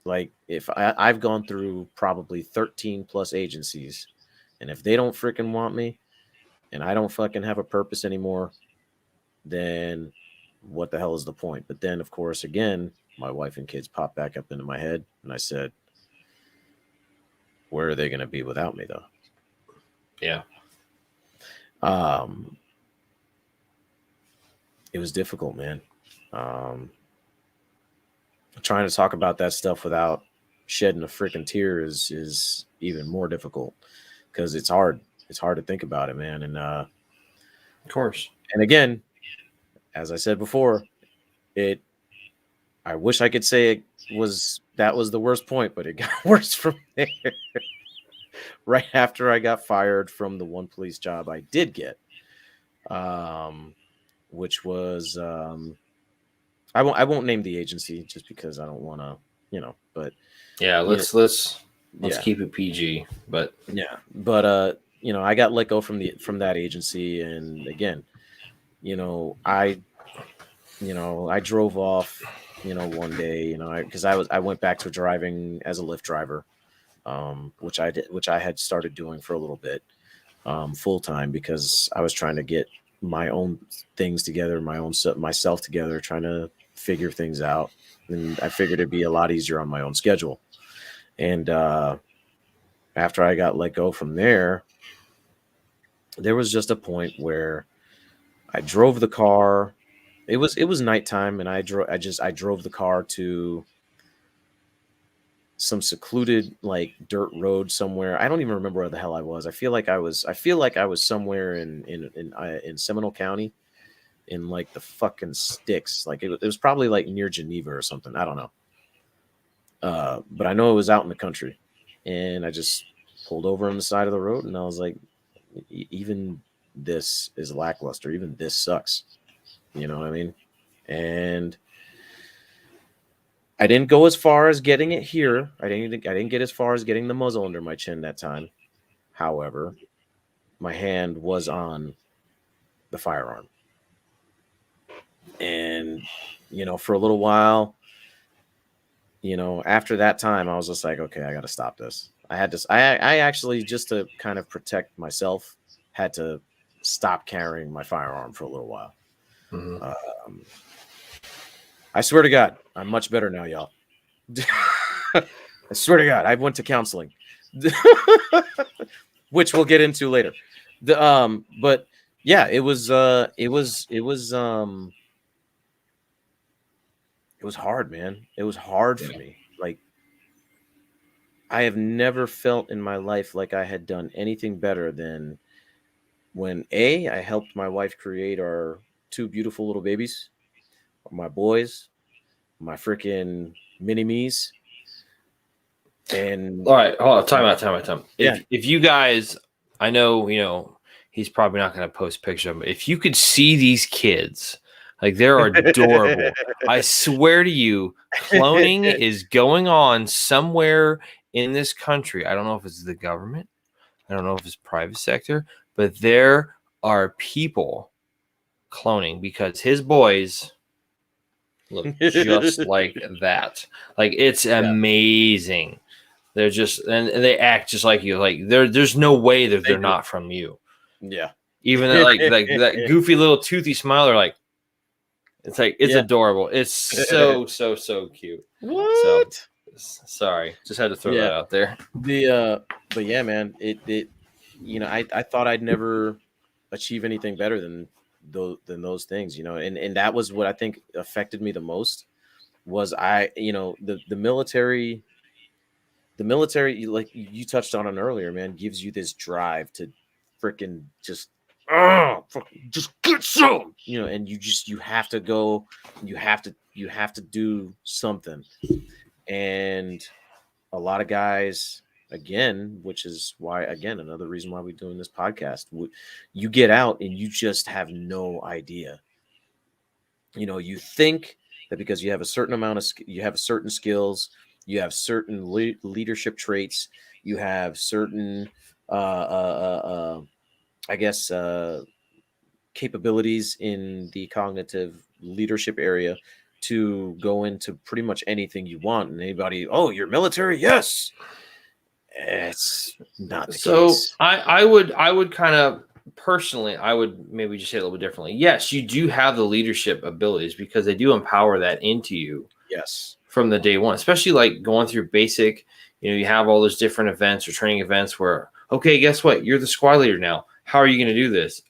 like, if I've gone through probably 13 plus agencies, and if they don't freaking want me, and I don't fucking have a purpose anymore, then what the hell is the point? But then, of course, again, my wife and kids popped back up into my head, and I said, where are they going to be without me, though? yeah. Um, it was difficult, man. Um, Trying to talk about that stuff without shedding a freaking tear is even more difficult, because it's hard. It's hard to think about it, man. Of course. And again, as I said before, it I wish I could say that was the worst point, but it got worse from there. Right after I got fired from the one police job I did get, um, which was, I won't name the agency just because I don't want to, but Yeah, yeah, let's yeah, keep it PG. But yeah. But I got let go from that agency, and again, I I drove off, one day, because I went back to driving as a Lyft driver, which I had started doing for a little bit, full time, because I was trying to get my own things together, myself together, trying to figure things out, and I figured it'd be a lot easier on my own schedule. And after I got let go from there was just a point where I drove the car. It was nighttime, and I drove the car to some secluded, like, dirt road somewhere. I don't even remember where the hell I was. I feel like I was somewhere in Seminole County, in like the fucking sticks. Like, it was probably like near Geneva or something. I don't know. But I know it was out in the country, and I just pulled over on the side of the road, and I was like, even this is lackluster. Even this sucks. You know what I mean? And I didn't go as far as getting it here. I didn't get as far as getting the muzzle under my chin that time. However, my hand was on the firearm. And, for a little while, after that time, I was just like, okay, I got to stop this. I actually, just to kind of protect myself, had to stop carrying my firearm for a little while. Mm-hmm. I swear to God, I'm much better now, y'all. I swear to God, I went to counseling, which we'll get into later. But yeah, it was hard, man. It was hard for me. Like, I have never felt in my life like I had done anything better than when I helped my wife create our 2 beautiful little babies, my boys, my freaking mini-me's. And all right, hold on, time out. Yeah. If you guys, I know, he's probably not going to post pictures of them. If you could see these kids, like, they're adorable. I swear to you, cloning is going on somewhere in this country. I don't know if it's the government. I don't know if it's private sector, but there are people cloning because his boys look just like that. Like, it's amazing. They're just, and they act just like you. Like, there's no way that they're not from you. Yeah. Even like that goofy little toothy smile. They're like, it's adorable. It's so cute. What? So, sorry, just had to throw that out there. But yeah, man, it I thought I'd never achieve anything better than those things, and that was what I think affected me the most. Was the military. The military, like you touched on it earlier, man, gives you this drive to freaking just get some, and you have to go, you have to do something. And a lot of guys, again, which is why, again, another reason why we're doing this podcast, you get out and you just have no idea. You think that because you have a certain amount of, you have certain skills, you have certain leadership traits, you have certain, I guess, capabilities in the cognitive leadership area to go into pretty much anything you want. And anybody, oh, you're military? Yes. It's not the case. I would kind of, personally, I would maybe just say a little bit differently. Yes, you do have the leadership abilities because they do empower that into you. Yes. From the day one, especially like going through basic, you have all those different events or training events where, okay, guess what? You're the squad leader now. How are you going to do this?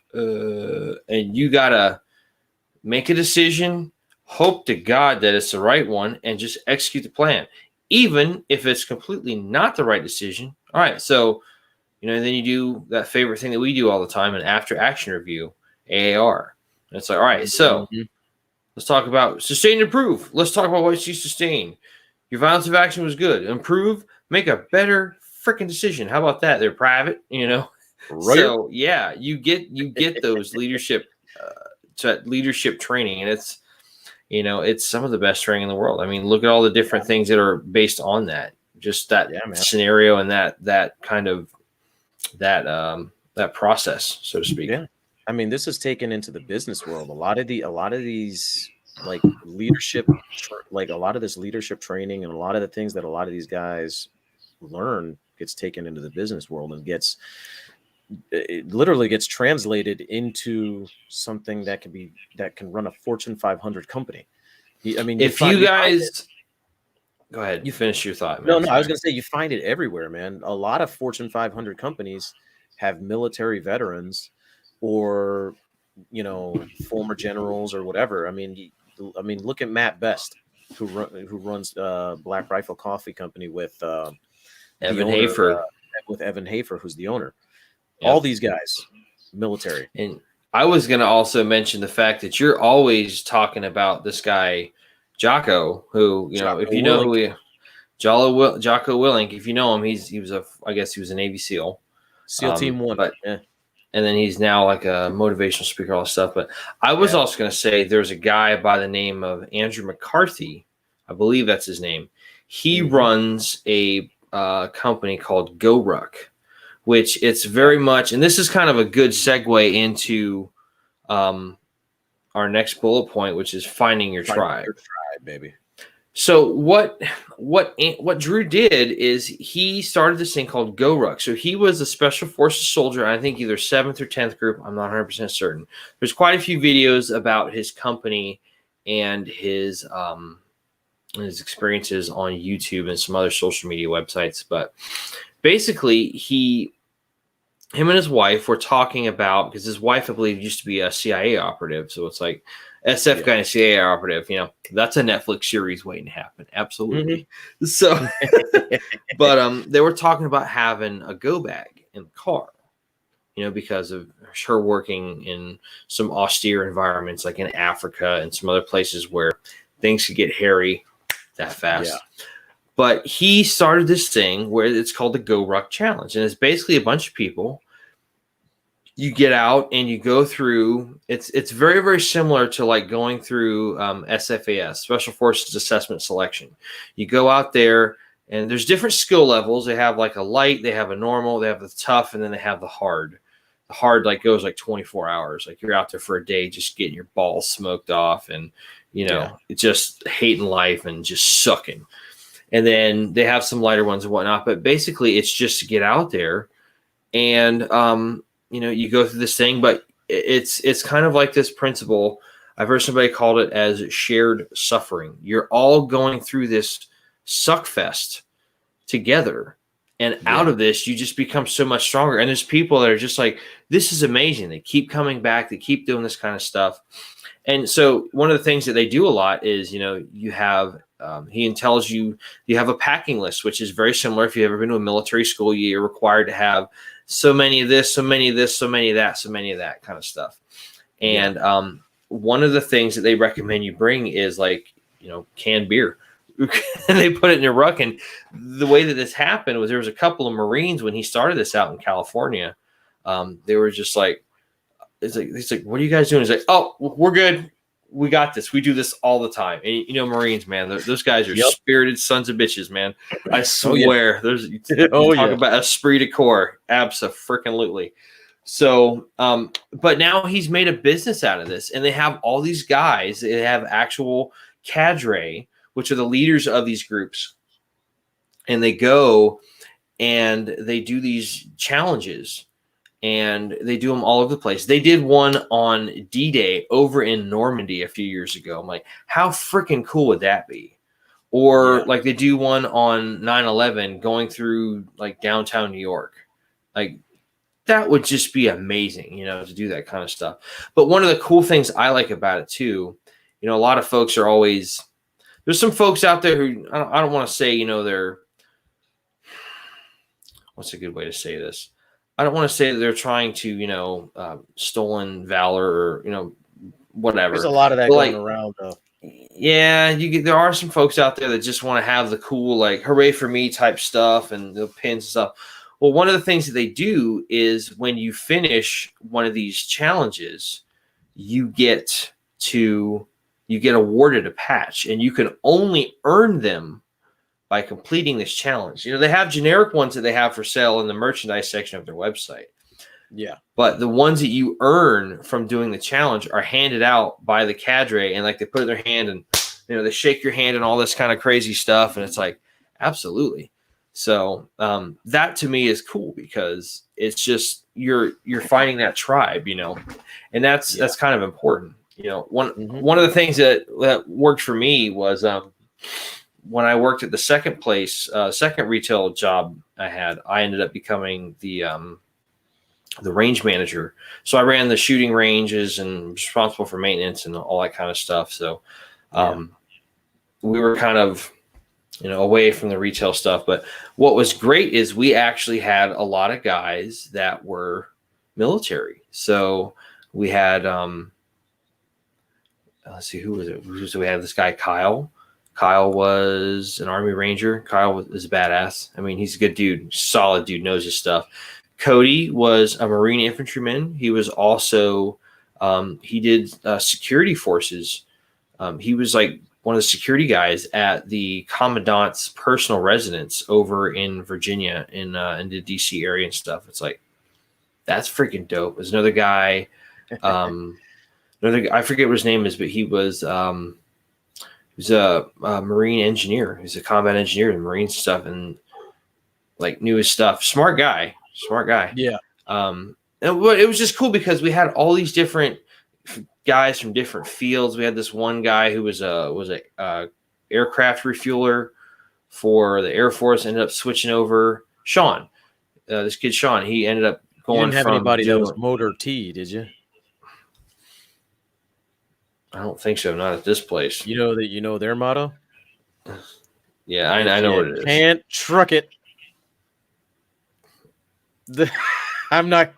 And you got to make a decision, hope to God that it's the right one, and just execute the plan. Even if it's completely not the right decision. All right. So, and then you do that favorite thing that we do all the time, an after action review, AAR. And it's like, all right, so let's talk about sustain and improve. Let's talk about what you sustained. Your violence of action was good. Improve, make a better freaking decision. How about that? They're private, Right. So yeah, you get those leadership training, and it's some of the best training in the world. I mean, look at all the different things that are based on that. Just that scenario and that kind of that process, so to speak. Yeah. I mean, this is taken into the business world. A lot of these like leadership, like a lot of this leadership training and a lot of the things that a lot of these guys learn gets taken into the business world and it literally gets translated into something that can run a Fortune 500 company. I mean, if you guys go ahead, you finish your thought, man. No, I was going to say you find it everywhere, man. A lot of Fortune 500 companies have military veterans or former generals or whatever. I mean, look at Matt Best, who runs Black Rifle Coffee Company with Evan Hafer, who's the owner. Yep. All these guys, military. And I was going to also mention the fact that you're always talking about this guy Jocko, who if you know who Jocko Willink, if you know him, he was a Navy SEAL. SEAL Team 1, but and then he's now like a motivational speaker, all this stuff. But I was also going to say there's a guy by the name of Andrew McCarthy. I believe that's his name. He runs a company called GoRuck, which it's very much, and this is kind of a good segue into our next bullet point, which is finding your tribe. Your tribe, baby. So what Drew did is he started this thing called GoRuck. So he was a special forces soldier, I think either 7th or 10th group. I'm not 100% certain. There's quite a few videos about his company and his experiences on YouTube and some other social media websites. But basically, him and his wife were talking about, because his wife, I believe, used to be a CIA operative. So it's like SF guy and CIA operative, that's a Netflix series waiting to happen. Absolutely. So, but they were talking about having a go bag in the car, because of her working in some austere environments like in Africa and some other places where things could get hairy that fast. Yeah. But he started this thing where it's called the GoRuck Challenge. And it's basically a bunch of people. You get out and you go through. It's very, very similar to like going through SFAS, Special Forces Assessment Selection. You go out there and there's different skill levels. They have like a light, they have a normal, they have the tough, and then they have the hard. The hard like goes like 24 hours. Like you're out there for a day just getting your balls smoked off and, just hating life and just sucking. And then they have some lighter ones and whatnot. But basically, it's just to get out there and, you go through this thing. But it's kind of like this principle. I've heard somebody called it as shared suffering. You're all going through this suck fest together. And out of this, you just become so much stronger. And there's people that are just like, this is amazing. They keep coming back. They keep doing this kind of stuff. And so one of the things that they do a lot is, you have he tells you have a packing list, which is very similar. If you've ever been to a military school, you're required to have so many of this, so many of this, so many of that, so many of that kind of stuff. And one of the things that they recommend you bring is like, canned beer. And they put it in your ruck. And the way that this happened was there was a couple of Marines when he started this out in California. They were just like, he's like, what are you guys doing? He's like, oh, we're good. We got this. We do this all the time. And Marines, man, those guys are spirited sons of bitches, man. I swear. There's talk about esprit de corps. Abso-freaking-lutely. So, but now he's made a business out of this, and they have all these guys. They have actual cadre, which are the leaders of these groups, and they go and they do these challenges. And they do them all over the place. They did one on D-Day over in Normandy a few years ago. I'm like, how freaking cool would that be? Or like they do one on 9/11 going through like downtown New York. Like that would just be amazing, to do that kind of stuff. But one of the cool things I like about it too, a lot of folks are always, there's some folks out there who I don't want to say, they're, what's a good way to say this? I don't want to say that they're trying to, stolen valor or, whatever. There's a lot of that going around, though. Yeah, there are some folks out there that just want to have the cool, like, hooray for me type stuff and the pins and stuff. Well, one of the things that they do is when you finish one of these challenges, you get awarded a patch, and you can only earn them by completing this challenge. They have generic ones that they have for sale in the merchandise section of their website. Yeah. But the ones that you earn from doing the challenge are handed out by the cadre, and like they put it in their hand and, they shake your hand and all this kind of crazy stuff. And it's like, absolutely. So that to me is cool because it's just, you're finding that tribe, and that's kind of important. One of the things that worked for me was, when I worked at the second retail job I had, I ended up becoming the range manager. So I ran the shooting ranges and was responsible for maintenance and all that kind of stuff. So we were kind of, away from the retail stuff. But what was great is we actually had a lot of guys that were military. So we had, let's see, who was it? So we had this guy, Kyle. Kyle was an Army Ranger. Kyle is a badass. I mean, he's a good dude, solid dude, knows his stuff. Cody was a Marine infantryman. He was also, he did security forces. He was like one of the security guys at the commandant's personal residence over in Virginia in the DC area and stuff. It's like, that's freaking dope. There's another guy, I forget what his name is, but he's a marine engineer. He's a combat engineer and marine stuff, and like knew his stuff. Smart guy. Yeah. And it was just cool because we had all these different guys from different fields. We had this one guy who was a aircraft refueler for the Air Force. Ended up switching over. Sean, this kid Sean, he ended up going. You didn't have from anybody that was motor T, did you? I don't think so. Not at this place. You know their motto. Yeah, I know what it is. Can't truck it. I'm not.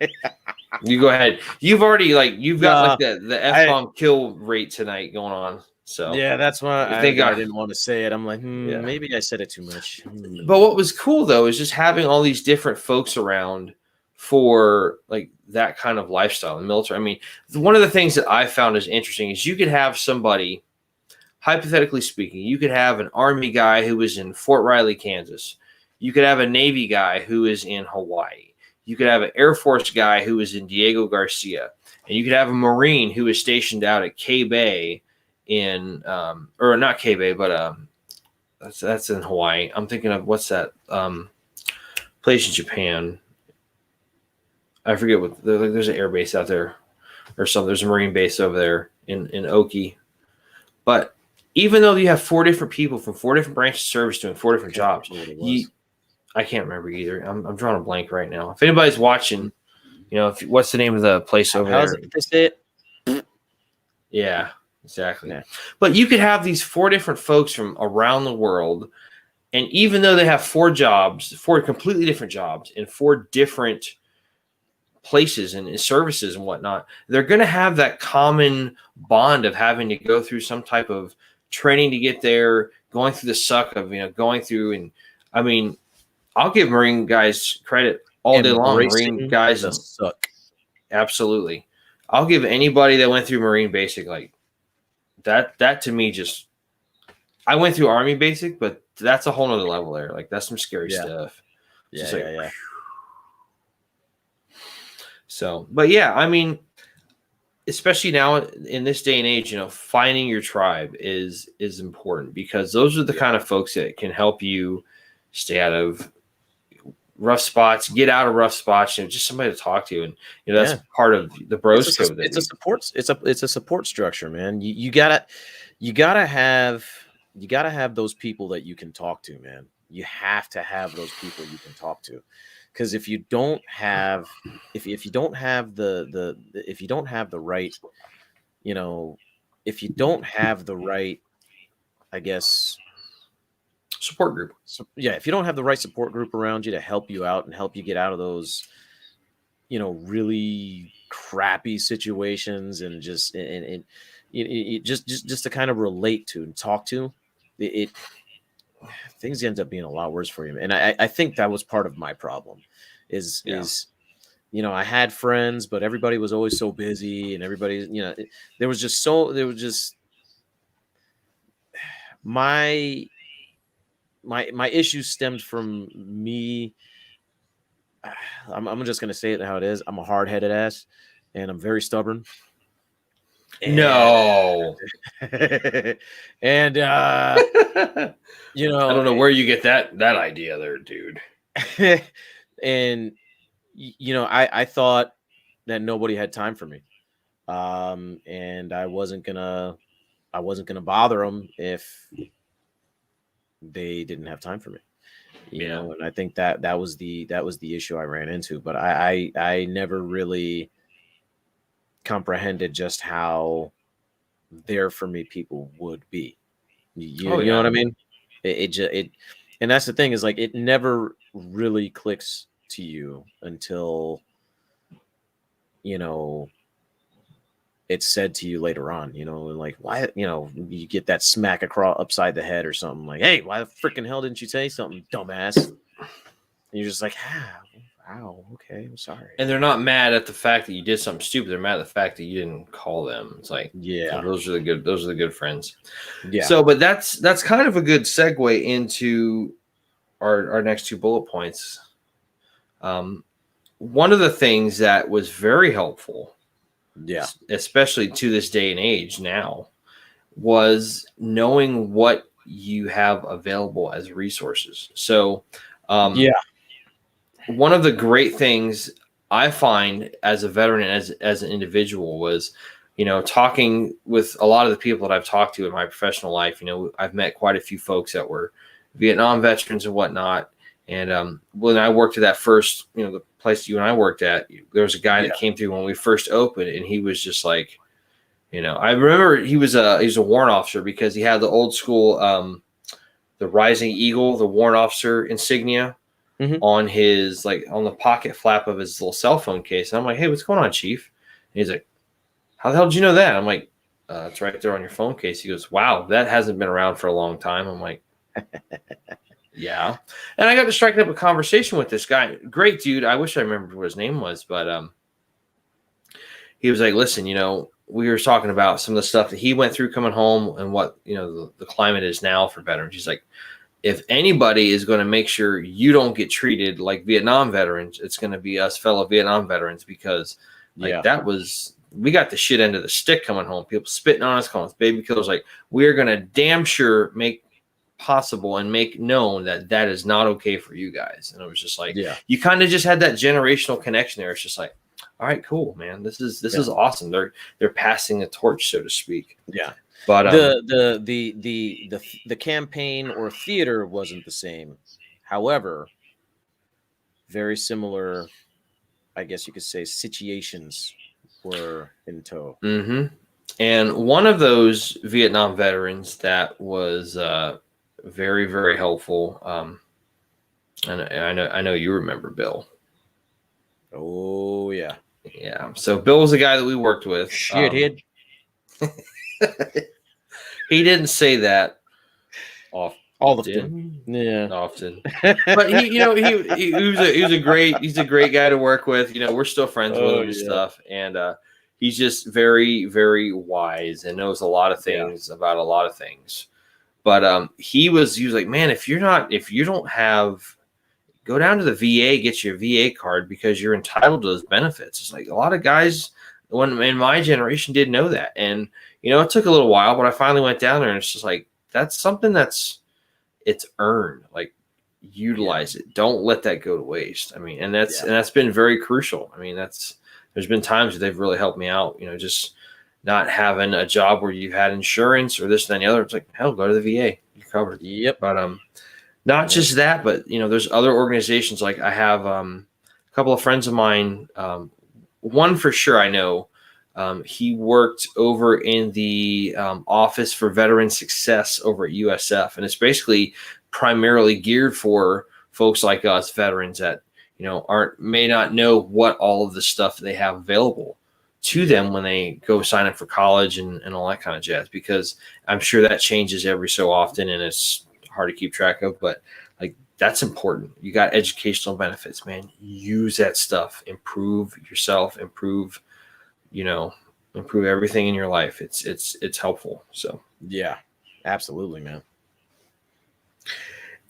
You go ahead. You've got the F-bomb kill rate tonight going on. So yeah, that's why I didn't want to say it. I'm like, maybe I said it too much. But what was cool though is just having all these different folks around for like that kind of lifestyle in the military. I mean, one of the things that I found is interesting is you could have somebody, hypothetically speaking, you could have an Army guy who is in Fort Riley, Kansas. You could have a Navy guy who is in Hawaii. You could have an Air Force guy who is in Diego Garcia. And you could have a Marine who is stationed out at K Bay in, or not K Bay, but that's in Hawaii. I'm thinking of what's that place in Japan? I forget what. There's an air base out there, or something. There's a Marine base over there in Oki. But even though you have 4 different people from 4 different branches of service doing 4 different jobs, I can't remember either. I'm drawing a blank right now. If anybody's watching, what's the name of the place over there? This it? Yeah, exactly. Yeah. But you could have these 4 different folks from around the world, and even though they have 4 jobs, 4 completely different jobs in 4 different places and services and whatnot, they're going to have that common bond of having to go through some type of training to get there, going through the suck of going through. And I mean, I'll give Marine guys credit all day long. Marine guys suck. Absolutely. I'll give anybody that went through Marine Basic like that to me. Just I went through Army Basic, but that's a whole nother level there. Like that's some scary stuff. Yeah. So, but yeah, I mean, especially now in this day and age, finding your tribe is important because those are the kind of folks that can help you stay out of rough spots, get out of rough spots, just somebody to talk to. And, that's part of the bros code. It's a support structure, man. You gotta have those people that you can talk to, man. You have to have those people you can talk to. Because if you don't have the right, I guess, support group. So, if you don't have the right support group around you to help you out and help you get out of those, really crappy situations and just to kind of relate to and talk to, things end up being a lot worse for you. And I think that was part of my problem is I had friends, but everybody was always so busy and everybody, my issues stemmed from me. I'm just going to say it how it is. I'm a hard-headed ass and I'm very stubborn. No. And I don't know where you get that idea there, dude. And I thought that nobody had time for me. And I wasn't gonna bother them if they didn't have time for me. You know, and I think that was the issue I ran into, but I never really comprehended just how there for me people would be. You know what I mean? It and that's the thing is like it never really clicks to you until it's said to you later on, and like why you get that smack across upside the head or something like, hey, why the freaking hell didn't you say something, dumbass? And you're just like, wow, okay, I'm sorry. And they're not mad at the fact that you did something stupid. They're mad at the fact that you didn't call them. It's like, Yeah, those are the good friends. yeah, So, but that's kind of a good segue into our next two bullet points. One of the things that was very helpful, yeah, especially to this day and age now, was knowing what you have available as resources. So, yeah, one of the great things I find as a veteran, as an individual, was, talking with a lot of the people that I've talked to in my professional life. I've met quite a few folks that were Vietnam veterans and whatnot. And when I worked at that first, the place you and I worked at, there was a guy that came through when we first opened, and he was just like, I remember he was a warrant officer, because he had the old school, the Rising Eagle, the warrant officer insignia mhm. on his, like, on the pocket flap of his little cell phone case. And I'm like, hey, what's going on, Chief? And he's like, how the hell did you know that? I'm like, it's right there on your phone case. He goes, wow, that hasn't been around for a long time. I'm like, yeah. And I got to strike up a conversation with this guy. Great dude. I wish I remembered what his name was, but he was like, listen, we were talking about some of the stuff that he went through coming home, and what, the climate is now for veterans. He's like, if anybody is going to make sure you don't get treated like Vietnam veterans, it's going to be us fellow Vietnam veterans, because we got the shit end of the stick coming home. People spitting on us, calling us baby killers. Like, we're going to damn sure make possible and make known that that is not okay for you guys. And it was just like, you kind of just had that generational connection there. It's just like, all right, cool, man. This is awesome. They're passing the torch, so to speak. Yeah. But the campaign or theater wasn't the same. However, very similar, I guess you could say, situations were in tow. Mm-hmm. And one of those Vietnam veterans that was very, very helpful. And I know you remember Bill. Oh yeah. Yeah. So Bill was the guy that we worked with. Shithead. He didn't say that often. Yeah. Often. But he's a great guy to work with. We're still friends with him and stuff. And he's just very, very wise and knows a lot of things about a lot of things. But he was like, man, if you don't have, go down to the VA, get your VA card, because you're entitled to those benefits. It's like, a lot of guys in my generation didn't know that. And, it took a little while, but I finally went down there, and it's just like, that's something it's earned. Like, utilize it. Don't let that go to waste. I mean, and that's been very crucial. I mean, there's been times that they've really helped me out, just not having a job where you've had insurance or this and the other. It's like, hell, go to the VA. You're covered. Yep. But not just that, but there's other organizations. Like, I have a couple of friends of mine. One for sure I know. He worked over in the Office for Veteran Success over at USF, and it's basically primarily geared for folks like us, veterans that may not know what all of the stuff they have available to them when they go sign up for college and all that kind of jazz. Because I'm sure that changes every so often, and it's hard to keep track of. But like, that's important. You got educational benefits, man. Use that stuff. Improve yourself. Improve everything in your life. It's helpful. So yeah, absolutely, man.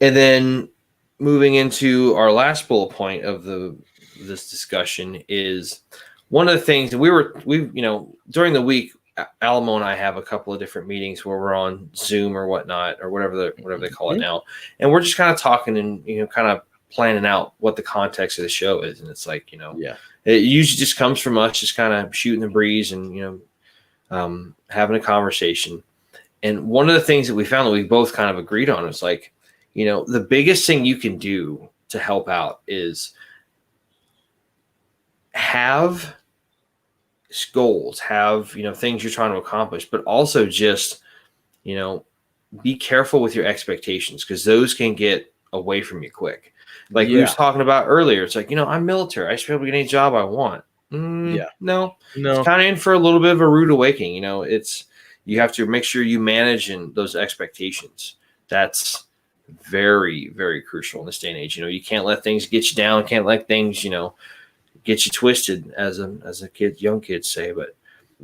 And then moving into our last bullet point of this discussion is one of the things that we during the week, Alamo and I have a couple of different meetings where we're on Zoom or whatnot, or whatever they call it now, and we're just kind of talking and kind of planning out what the context of the show is. And it's like, it usually just comes from us just kind of shooting the breeze and having a conversation. And one of the things that we found that we both kind of agreed on was like, the biggest thing you can do to help out is have goals, have things you're trying to accomplish, but also just be careful with your expectations, because those can get away from you quick. Like we was talking about earlier, it's like, I'm military, I should be able to get any job I want. No, it's kind of in for a little bit of a rude awakening. You have to make sure you manage those expectations. That's very, very crucial in this day and age. You can't let things get you down. Can't let things, get you twisted, as a kid, young kids say. But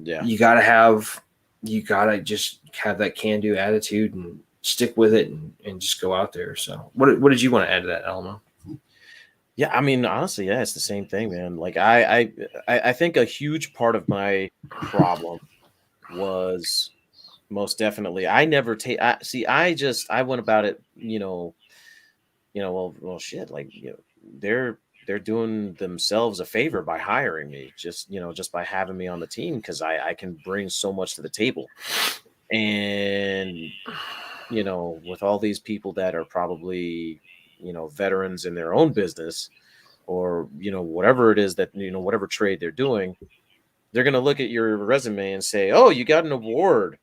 Yeah. you gotta just have that can do attitude and stick with it and just go out there. So what did you want to add to that, Alamo? Yeah, I mean, honestly, yeah, it's the same thing, man. Like I think a huge part of my problem was most definitely I never take. I went about it, well, shit, like they're doing themselves a favor by hiring me, just by having me on the team because I can bring so much to the table, and with all these people that are probably veterans in their own business or whatever it is that whatever trade they're doing, they're going to look at your resume and say, oh, you got an award.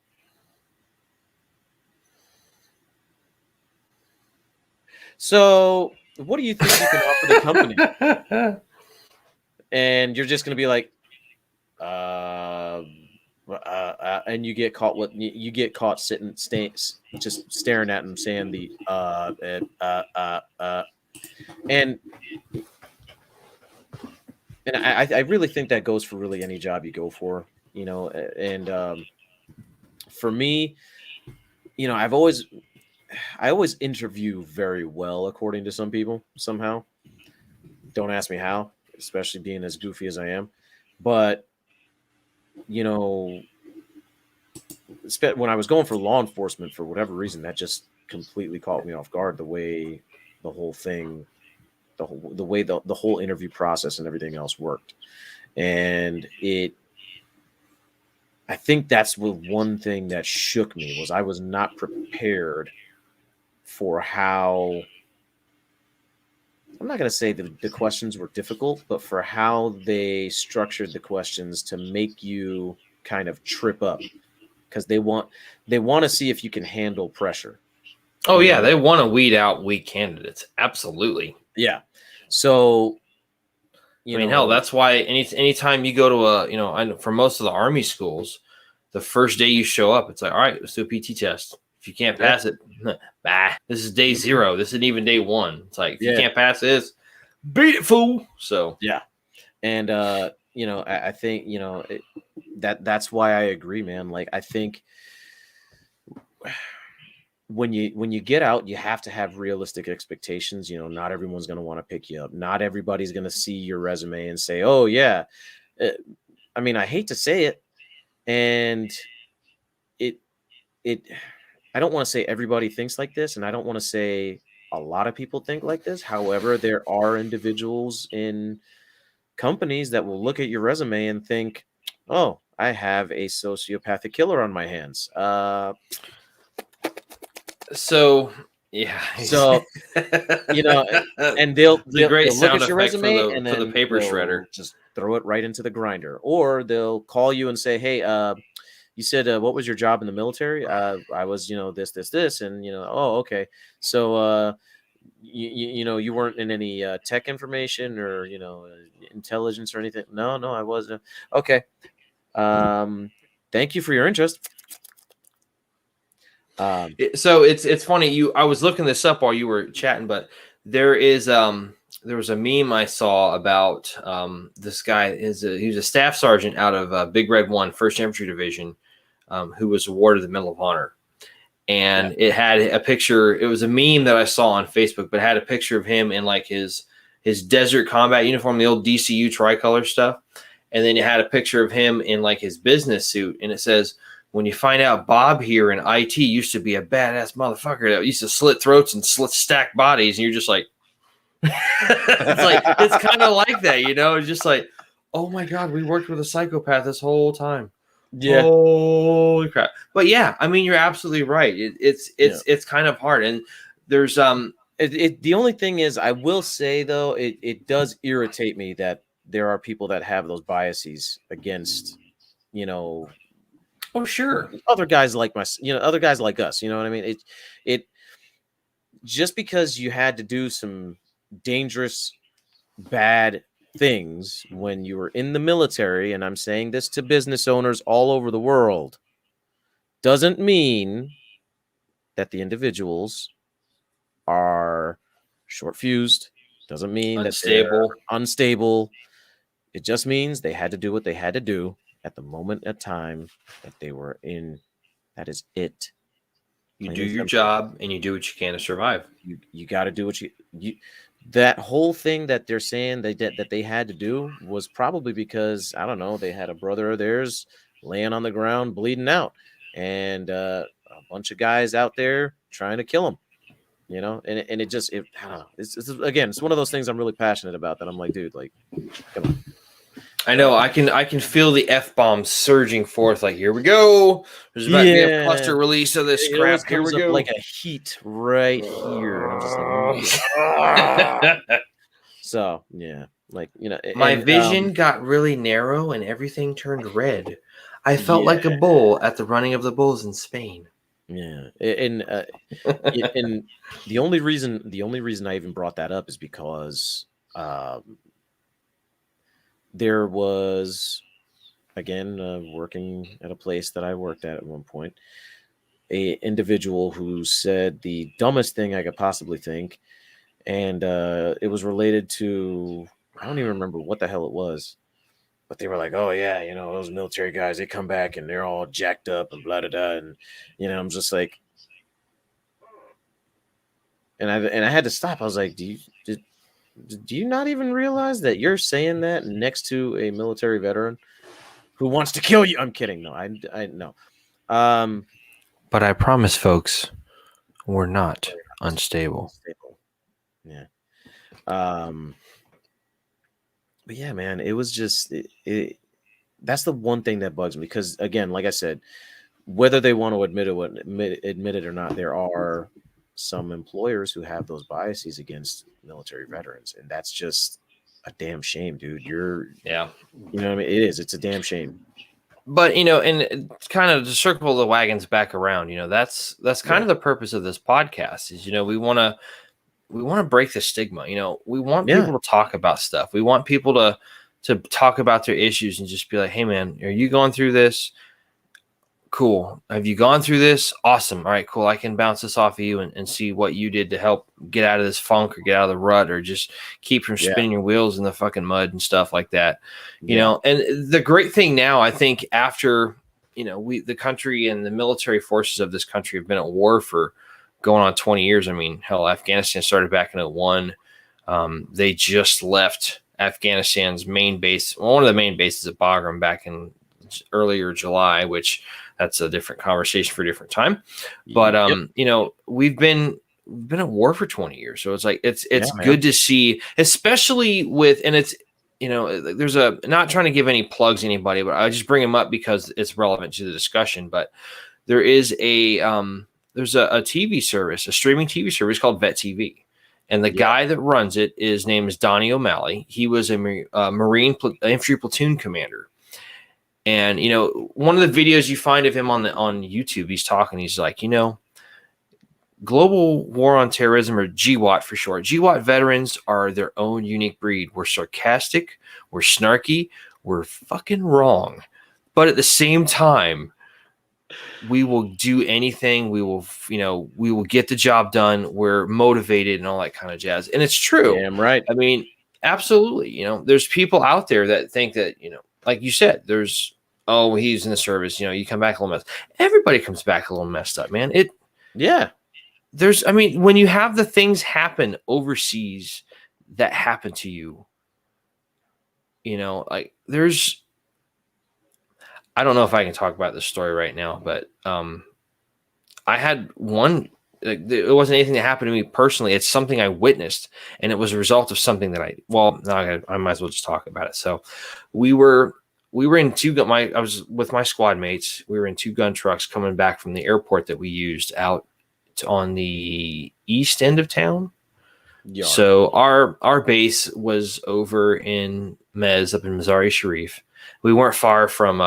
So what do you think you can offer the company? And you're just going to be like, and you get caught sitting just staring at them saying and I really think that goes for really any job you go for, and for me, I always interview very well, according to some people, somehow. Don't ask me how, especially being as goofy as I am. But, when I was going for law enforcement, for whatever reason, that just completely caught me off guard, the way the whole thing, the way the whole interview process and everything else worked. And I think that's one thing that shook me, was I was not prepared for how, I'm not going to say the questions were difficult, but for how they structured the questions to make you kind of trip up, because they want to see if you can handle pressure. Oh yeah, they want to weed out weak candidates. Absolutely. Yeah. So, hell, that's why anytime you go to I know for most of the Army schools, the first day you show up, it's like, all right, let's do a PT test. If you can't pass it, bah, this is day 0. This isn't even day 1. It's like, if you can't pass this, beat it, fool. So yeah. And I think that's why I agree, man. Like, I think when you get out, you have to have realistic expectations. Not everyone's going to want to pick you up. Not everybody's going to see your resume and say, oh yeah. I mean, I hate to say it, and I don't want to say everybody thinks like this, and I don't want to say a lot of people think like this. However, there are individuals in companies that will look at your resume and think, oh, I have a sociopathic killer on my hands. So yeah. So and they'll look at your resume and then for the paper shredder, just throw it right into the grinder, or they'll call you and say, hey, you said, what was your job in the military? I was, this, and oh, okay. So you weren't in any tech information or intelligence or anything. No, I wasn't. Okay. Thank you for your interest. So it's funny. I was looking this up while you were chatting, but there was a meme I saw about this guy. He was a staff sergeant out of Big Red 1, 1st Infantry Division, who was awarded the Medal of Honor. And it had a picture. It was a meme that I saw on Facebook, but it had a picture of him in like his desert combat uniform, the old DCU tricolor stuff. And then it had a picture of him in like his business suit, and it says, when you find out Bob here in IT used to be a badass motherfucker that used to slit throats and stack bodies, and you're just like, it's kind of like that, It's just like, oh my God, we worked with a psychopath this whole time. Yeah. Holy crap. But yeah, I mean, you're absolutely right. It's kind of hard. And there's the only thing is, I will say though, it does irritate me that there are people that have those biases against, oh sure, other guys like other guys like us. You know what I mean? It just because you had to do some dangerous, bad things when you were in the military, and I'm saying this to business owners all over the world, doesn't mean that the individuals are short fused. Doesn't mean that they're Unstable. unstable. It just means they had to do what they had to do at the moment of time that they were in. That is it. You Plain do and your simple. job and you do what you can to survive. You got to do what you that whole thing that they're saying that they had to do was probably because I don't know, they had a brother of theirs laying on the ground bleeding out, and a bunch of guys out there trying to kill him. And it just I don't know. It's again, it's one of those things I'm really passionate about. That I'm like, dude, like, come on. I know. I can feel the F-bombs surging forth. Like, here we go. There's about to be a Yeah, cluster release of this it always crap. Here we comes up go. like a heat right here, and I'm just like, "Ah." So yeah, like My and vision got really narrow and everything turned red. I felt yeah, like a bull at the running of the bulls in Spain. yeah, and the only reason I even brought that up is because there was again working at a place that I worked at one point, a individual who said the dumbest thing I could possibly think, and it was related to I don't even remember what the hell it was, but they were like, "Oh yeah, those military guys, they come back and they're all jacked up and blah blah blah," and I'm just like, and I had to stop. I was like, do you not even realize that you're saying that next to a military veteran who wants to kill you? I'm kidding. No, I no. Um, But I promise, folks, we're not Very unstable. unstable. Yeah. Um, but yeah, man, it was just that's the one thing that bugs me because again, like I said, whether they want to admit it or not, there are some employers who have those biases against military veterans, and that's just a damn shame, dude. Yeah. You know what I mean? It is. It's a damn shame. But and kind of to circle the wagons back around, that's kind Yeah. of the purpose of this podcast is, we want to break the stigma. We want Yeah. people to talk about stuff. We want people to talk about their issues and just be like, hey man, are you going through this? Cool. Have you gone through this? Awesome. All right, cool. I can bounce this off of you and see what you did to help get out of this funk or get out of the rut or just keep from Yeah. spinning your wheels in the fucking mud and stuff like that. Yeah. And the great thing now, I think after, the country and the military forces of this country have been at war for going on 20 years. I mean, hell, Afghanistan started back in 2001. They just left Afghanistan's main base, one of the main bases at Bagram back in earlier July, which that's a different conversation for a different time. But Yep. we've been at war for 20 years. So it's like it's Yeah, good man. to see, especially with and it's there's a not trying to give any plugs to anybody, but I just bring them up because it's relevant to the discussion. But there is there's a TV service, a streaming TV service called Vet TV. And the Yeah. guy that runs it, his name is Donnie O'Malley. He was a Marine infantry platoon commander. And one of the videos you find of him on YouTube, he's talking. He's like, global war on terrorism, or GWAT for short. GWAT veterans are their own unique breed. We're sarcastic, we're snarky, we're fucking wrong, but at the same time, we will do anything. We will get the job done. We're motivated and all that kind of jazz. And it's true. Damn right. I mean, absolutely. There's people out there that think that like you said, there's he's in the service. You come back a little messed. Everybody comes back a little messed up, man. Yeah. When you have the things happen overseas that happen to you, like there's. I don't know if I can talk about this story right now, but I had one. It wasn't anything that happened to me personally. It's something I witnessed, and it was a result of something that I might as well just talk about it. So, we were in I was with my squad mates. We were in two gun trucks coming back from the airport that we used out on the east end of town. Yar. So our base was over in Mez, up in Mazari Sharif. We weren't far from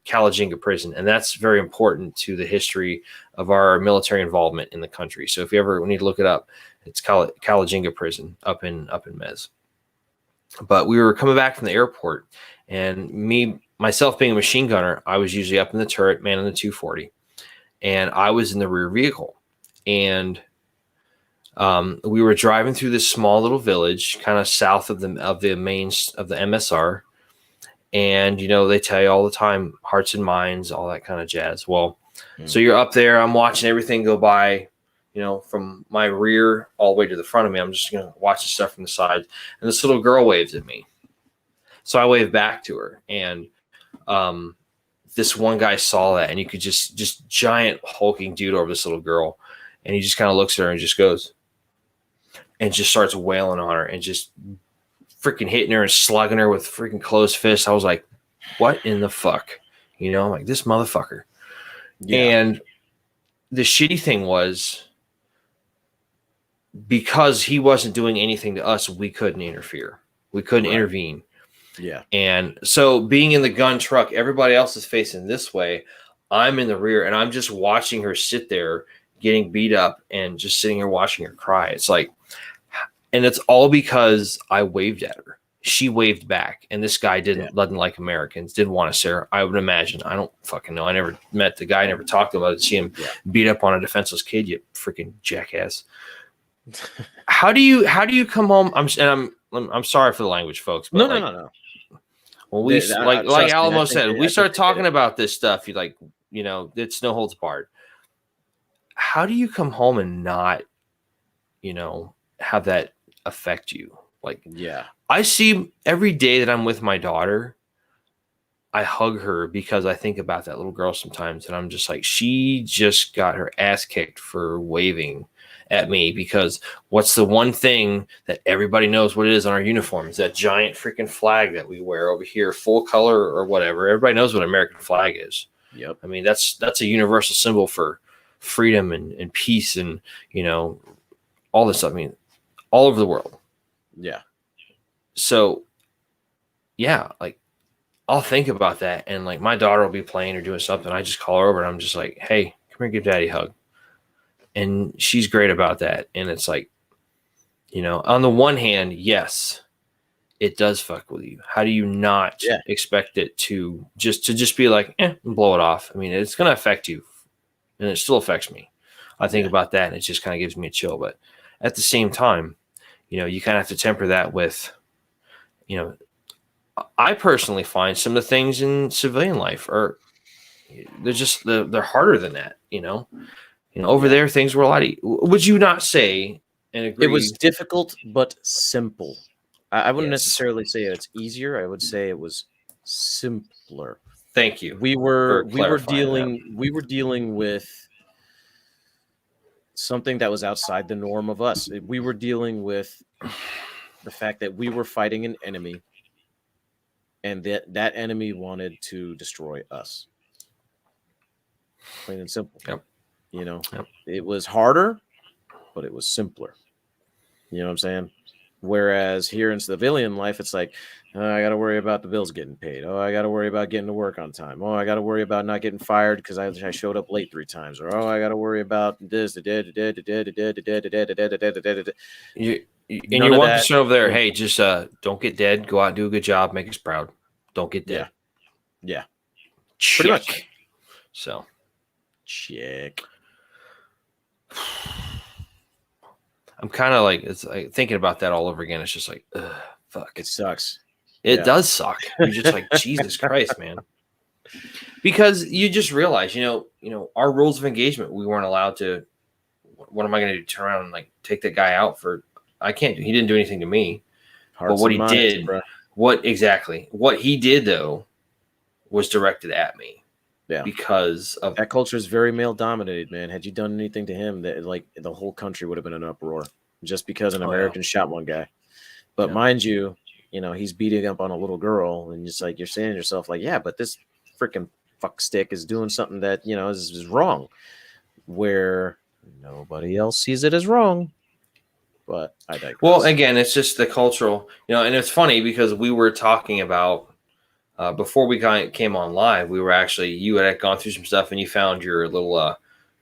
Kalajinga prison, and that's very important to the history of our military involvement in the country. So if you ever need to look it up, it's Kalajinga prison up in Mez. But we were coming back from the airport, and myself being a machine gunner, I was usually up in the turret, manning the 240, and I was in the rear vehicle. And We were driving through this small little village, kind of south of the MSR, and they tell you all the time, hearts and minds, all that kind of jazz. Well, so you're up there. I'm watching everything go by, from my rear all the way to the front of me. I'm just gonna watch the stuff from the side, and this little girl waves at me, so I wave back to her, and this one guy saw that, and you could just giant hulking dude over this little girl, and he just kind of looks at her and just goes, and just starts wailing on her and just freaking hitting her and slugging her with freaking closed fists. I was like, what in the fuck? I'm like, this motherfucker. Yeah. And the shitty thing was, because he wasn't doing anything to us, we couldn't interfere. We couldn't intervene. Yeah. And so being in the gun truck, everybody else is facing this way. I'm in the rear, and I'm just watching her sit there getting beat up and just sitting here watching her cry. It's like, and it's all because I waved at her. She waved back, and this guy didn't like Americans, didn't want to see her. I would imagine. I don't fucking know. I never met the guy, never talked to him. I see him beat up on a defenseless kid, you freaking jackass. How do you come home? I'm sorry for the language, folks. But no. Well, like Alamo said, we start talking about this stuff. You it's no holds barred. How do you come home and not, have that affect you? I see every day that I'm with my daughter, I hug her because I think about that little girl sometimes, and I'm just like, she just got her ass kicked for waving at me, because what's the one thing that everybody knows what it is on our uniform? Is that giant freaking flag that we wear over here, full color or whatever. Everybody knows what an American flag is. Yep. I mean, that's a universal symbol for freedom and peace and, all this stuff. I mean, all over the world. Yeah. So, yeah, I'll think about that, and my daughter will be playing or doing something. I just call her over, and I'm just like, hey, come here, give daddy a hug. And she's great about that. And it's like, on the one hand, yes, it does fuck with you. How do you not expect it to just be like, and blow it off? I mean, it's going to affect you, and it still affects me. I think about that, and it just kind of gives me a chill. But at the same time, you kind of have to temper that with, I personally find some of the things in civilian life they're harder than that, over there, things were a lot. Would you not say and agree? It was difficult but simple. I wouldn't necessarily say it's easier. I would say it was simpler. Thank you. We were dealing with something that was outside the norm of us. We were dealing with the fact that we were fighting an enemy, and that enemy wanted to destroy us. Plain and simple. Yep. It was harder, but it was simpler. You know what I'm saying? Whereas here in civilian life, it's like, I got to worry about the bills getting paid. Oh, I got to worry about getting to work on time. Oh, I got to worry about not getting fired because I showed up late 3 times. Or, oh, I got to worry about this. And you're 1% over there. Hey, just don't get dead. Go out and do a good job. Make us proud. Don't get dead. Yeah. Pretty much. So. Check. I'm kind of it's like thinking about that all over again. It's just like, ugh, fuck. It sucks. It does suck. You're just like, Jesus Christ, man. Because you just realize, our rules of engagement, we weren't allowed to. What am I going to do? Turn around and take that guy out for? I can't do. He didn't do anything to me. But what he did, what he did though, was directed at me. Yeah, because of that culture is very male dominated, man. Had you done anything to him, that the whole country would have been in an uproar just because an American shot one guy. But mind you, he's beating up on a little girl, and it's like you're saying to yourself, but this freaking fuck stick is doing something that is wrong, where nobody else sees it as wrong. But I digress. Well, again, it's just the cultural, and it's funny because we were talking about. Before we came on live, you had gone through some stuff and you found your little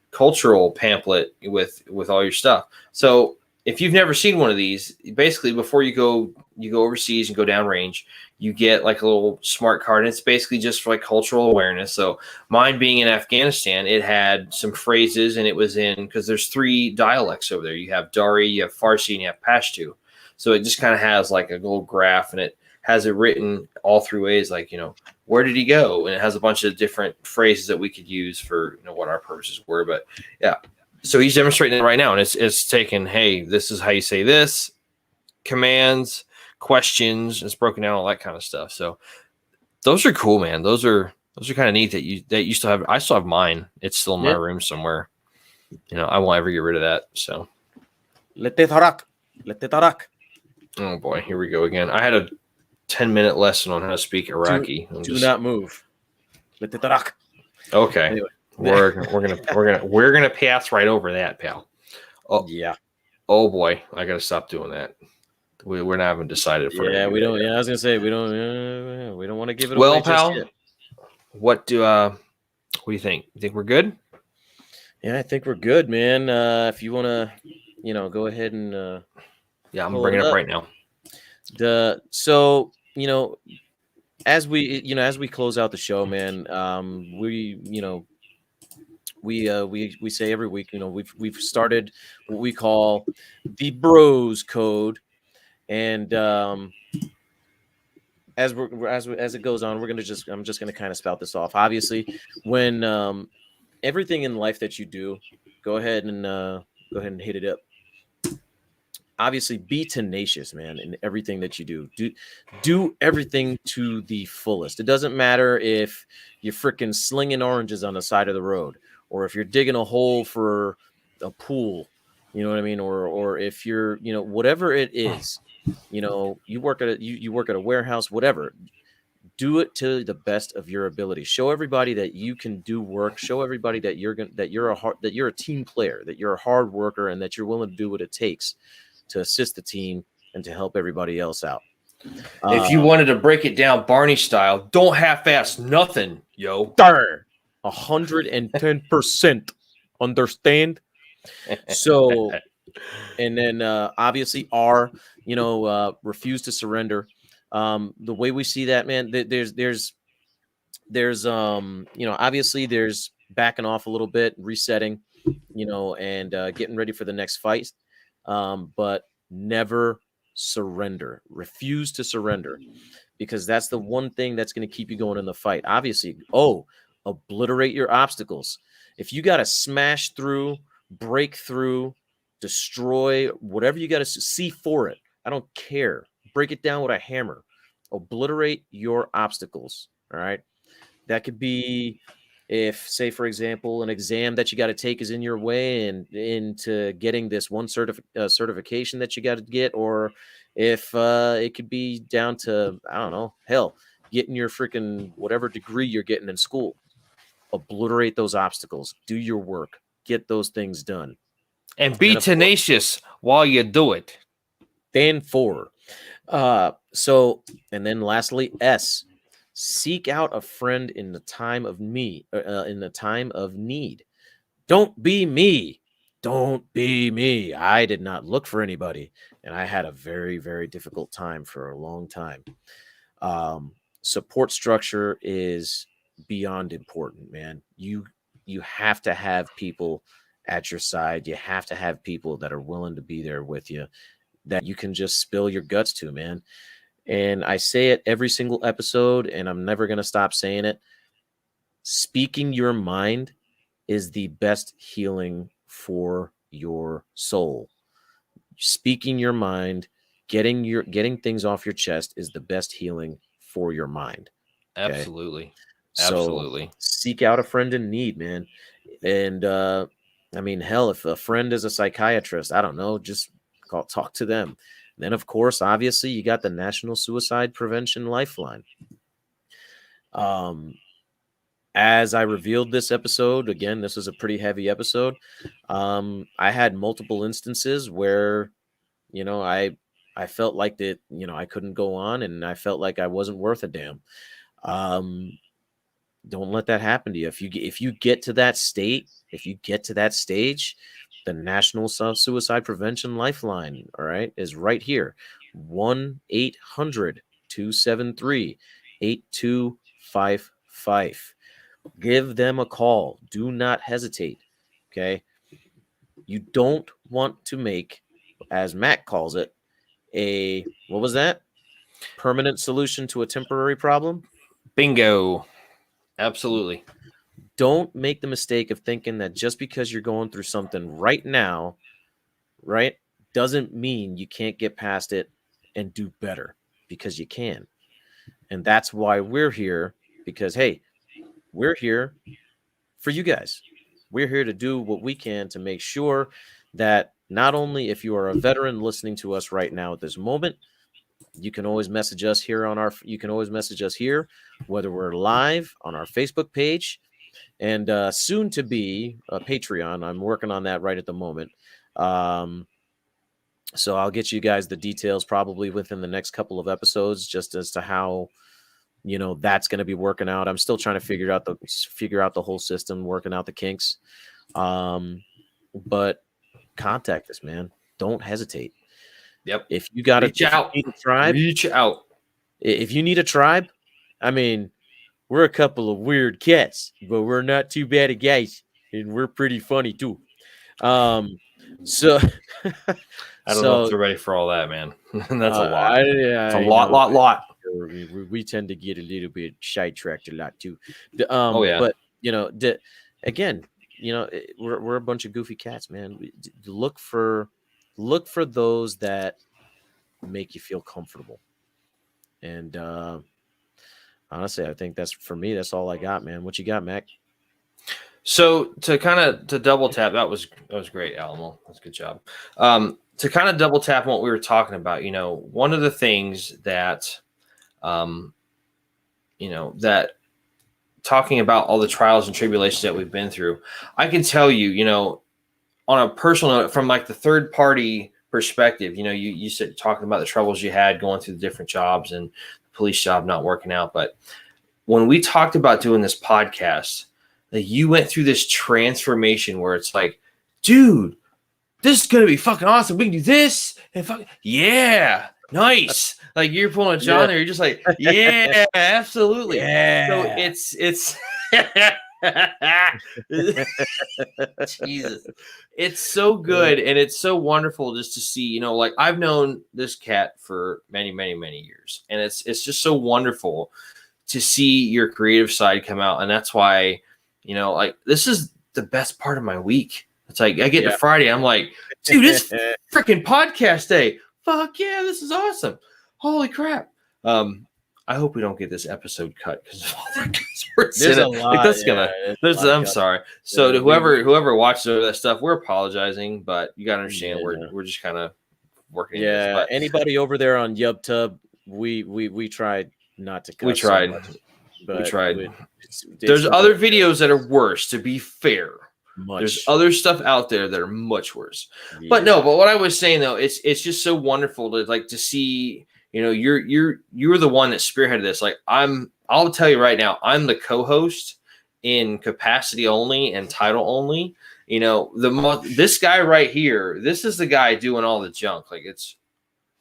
cultural pamphlet with all your stuff. So if you've never seen one of these, basically before you go you go overseas and go downrange, you get like a little smart card. And it's basically just for like cultural awareness. So mine being in Afghanistan, it had some phrases, and it was in, because there's 3 dialects over there. You have Dari, you have Farsi, and you have Pashto. So it just kind of has like a little graph, and it has it written all 3 ways, like, where did he go? And it has a bunch of different phrases that we could use for, what our purposes were. But yeah, so he's demonstrating it right now, and it's taken, hey, this is how you say this, commands, questions, it's broken down, all that kind of stuff. So those are cool, man. Those are kind of neat that you still have. I still have mine. It's still in my room somewhere. I won't ever get rid of that. So let it rock. Oh boy, here we go again. I had a 10-minute lesson on how to speak Iraqi. Do not move. Let it rock. Okay. Anyway. We're gonna pass right over that, pal. Oh yeah. Oh boy, I gotta stop doing that. We're not even decided. We don't. Yeah, I was gonna say we don't want to give it away. Well, pal, just yet. What do you think? You think we're good? Yeah, I think we're good, man. If you want to, go ahead and yeah, I'm bringing it up right now. So as we close out the show, man, we say every week, we've started what we call the Bros Code, and as it goes on, I'm just gonna kind of spout this off. Obviously, when everything in life that you do, go ahead and hit it up. Obviously, be tenacious, man, in everything that you do. Do everything to the fullest. It doesn't matter if you're freaking slinging oranges on the side of the road, or if you're digging a hole for a pool, you know what I mean, or if you're, whatever it is, you work at a warehouse, whatever. Do it to the best of your ability. Show everybody that you can do work. Show everybody that you're a team player, that you're a hard worker, and that you're willing to do what it takes to assist the team and to help everybody else out. If you wanted to break it down Barney style, don't half-ass nothing, yo. 110% understand. So, and then obviously refuse to surrender. The way we see that, man, there's obviously there's backing off a little bit, resetting, and getting ready for the next fight. But never surrender. Refuse to surrender, because that's the one thing that's going to keep you going in the fight. Obviously, obliterate your obstacles. If you got to smash through, break through, destroy, whatever you got to see for it, I don't care. Break it down with a hammer. Obliterate your obstacles. All right. That could be, if, say, for example, an exam that you got to take is in your way and into getting this one certification that you got to get, or if it could be down to, I don't know, hell, getting your freaking whatever degree you're getting in school. Obliterate those obstacles. Do your work. Get those things done. And be tenacious while you do it. Stand for. So, and then lastly, S. Seek out a friend in the time of need. Don't be me. Don't be me. I did not look for anybody, and I had a very, very difficult time for a long time. Support structure is beyond important, man. You have to have people at your side. You have to have people that are willing to be there with you, that you can just spill your guts to, man. And I say it every single episode, and I'm never going to stop saying it. Speaking your mind is the best healing for your soul. Speaking your mind, getting things off your chest is the best healing for your mind. Okay? Absolutely. So seek out a friend in need, man. And I mean, hell, if a friend is a psychiatrist, I don't know, just talk to them. Then, of course, obviously, you got the National Suicide Prevention Lifeline. As I revealed this episode, again, this was a pretty heavy episode. I had multiple instances where, I felt like that, I couldn't go on, and I felt like I wasn't worth a damn. Don't let that happen to you. If you get to that state, the National Suicide Prevention Lifeline, all right, is right here. 1-800-273-8255. Give them a call. Do not hesitate. Okay. You don't want to make, as Mac calls it, what was that? Permanent solution to a temporary problem? Bingo. Absolutely. Don't make the mistake of thinking that just because you're going through something right now, right, doesn't mean you can't get past it and do better, because you can. And that's why we're here, because, hey, we're here for you guys. We're here to do what we can to make sure that not only if you are a veteran listening to us right now at this moment, you can always message us here whether we're live on our Facebook page and soon to be a Patreon. I'm working on that right at the moment. So I'll get you guys the details probably within the next couple of episodes, just as to how, that's going to be working out. I'm still trying to figure out the whole system, working out the kinks. But contact us, man. Don't hesitate. Yep. If you got Reach out. If you need a tribe, reach out. If you need a tribe, I mean, we're a couple of weird cats, but we're not too bad at guys, and we're pretty funny too. So I don't know if they're ready for all that, man. That's a lot. It's a lot. We tend to get a little bit sidetracked a lot too. Oh yeah. But again, we're a bunch of goofy cats, man. Look for those that make you feel comfortable. And honestly, I think that's all I got, man. What you got, Mac? So to double tap, that was great, Alamo. That's a good job. To kind of double tap on what we were talking about, one of the things that, that talking about all the trials and tribulations that we've been through, I can tell you, on a personal note, from like the third party perspective, you said talking about the troubles you had going through the different jobs and the police job not working out. But when we talked about doing this podcast, that you went through this transformation where it's like, dude, this is going to be fucking awesome. We can do this. And yeah, nice. Like you're pulling a John there. You're just like, yeah, absolutely. Yeah. So it's Jesus. It's so good. And it's so wonderful just to see, like I've known this cat for many, many, many years. And it's just so wonderful to see your creative side come out. And that's why, like this is the best part of my week. It's like I get to Friday, I'm like, dude, it's freaking podcast day. Fuck yeah, this is awesome. Holy crap. I hope we don't get this episode cut because there's a lot. I'm sorry. So to whoever watches over that stuff, we're apologizing, but you gotta understand we're just kind of working. Yeah. This, anybody over there on YubTub, we tried not to cut. We tried. So much, we tried. There's other videos that are worse, to be fair. There's other stuff out there that are much worse. Yeah. But what I was saying though, it's just so wonderful to see, you're the one that spearheaded this. Like I'll tell you right now, I'm the co-host in capacity only and title only. This guy right here, this is the guy doing all the junk. Like it's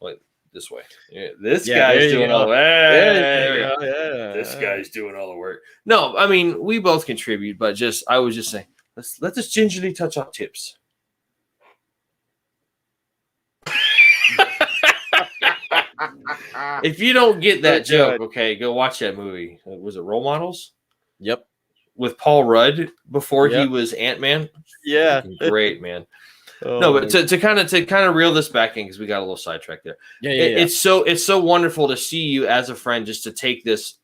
like this way. Yeah, this guy's doing all the work. This guy's doing all the work. No, I mean we both contribute, but I was just saying, let us gingerly touch on tips. If you don't get that joke, okay, go watch that movie. Was it Role Models? Yep. With Paul Rudd before he was Ant-Man. Yeah. Great, man. No, but to kind of reel this back in because we got a little sidetracked there. Yeah. It's so wonderful to see you as a friend, just to take this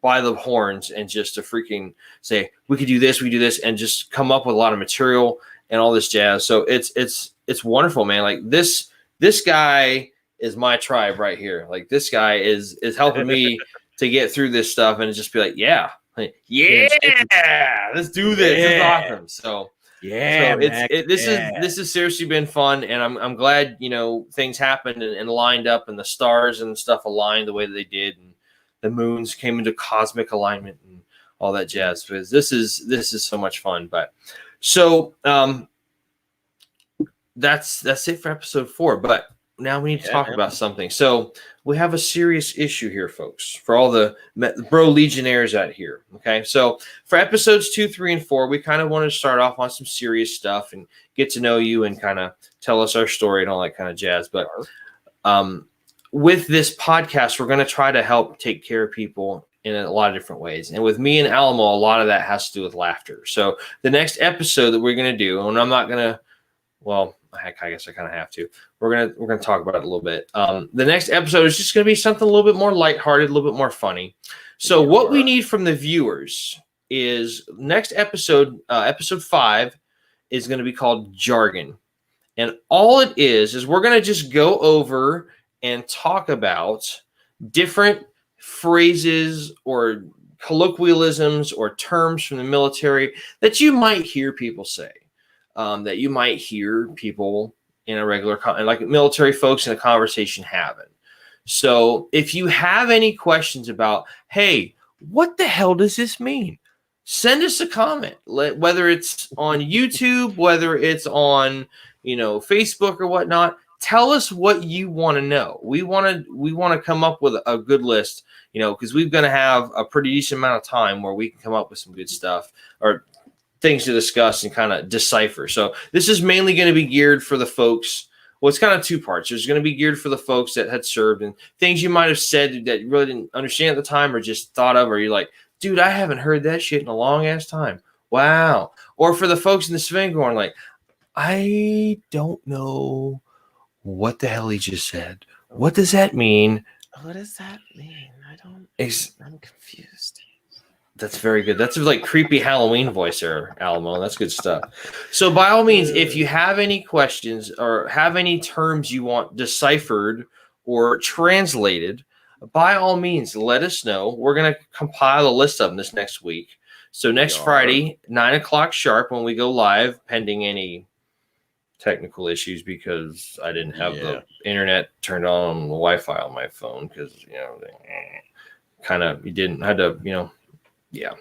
by the horns and just to freaking say we could do this, and just come up with a lot of material and all this jazz. So it's wonderful, man. Like this guy is my tribe right here. Like this guy is helping me to get through this stuff and just be like, yeah, let's do this. It's awesome. So this has seriously been fun, and I'm glad things happened and lined up, and the stars and stuff aligned the way that they did, and the moons came into cosmic alignment and all that jazz. Because this is so much fun. But so that's it for episode 4. But now we need to Yeah, talk man. about something. So we have a serious issue here, folks, for all the bro legionnaires out here. Okay, so for episodes 2, 3, and 4, we kind of wanted to start off on some serious stuff and get to know you and kind of tell us our story and all that kind of jazz. But with this podcast, we're going to try to help take care of people in a lot of different ways. And with me and Alamo, a lot of that has to do with laughter. So the next episode that we're going to do, and I'm not going to, well, heck, I guess I kind of have to. We're gonna talk about it a little bit. The next episode is just gonna be something a little bit more lighthearted, a little bit more funny. So what we need from the viewers is next episode, episode 5, is gonna be called Jargon, and all it is we're gonna just go over and talk about different phrases or colloquialisms or terms from the military that you might hear people say. That you might hear people in a regular, like military folks in a conversation having. So if you have any questions about, hey, what the hell does this mean? Send us a comment, whether it's on YouTube, whether it's on, Facebook or whatnot. Tell us what you want to know. We want to come up with a good list, because we're going to have a pretty decent amount of time where we can come up with some good stuff or things to discuss and kind of decipher. So this is mainly going to be geared for the folks. Well, it's kind of 2 parts. There's going to be geared for the folks that had served and things you might have said that you really didn't understand at the time or just thought of, or you're like, dude, I haven't heard that shit in a long ass time. Wow. Or for the folks in the civilian going like, I don't know what the hell he just said. What does that mean? What does that mean? I'm confused. That's very good. That's like creepy Halloween voice there, Alamo. That's good stuff. So by all means, if you have any questions or have any terms you want deciphered or translated, by all means, let us know. We're going to compile a list of them this next week. So next Friday, 9 o'clock sharp, when we go live, pending any technical issues, because I didn't have the internet turned on the Wi-Fi on my phone because, you didn't had to, yeah,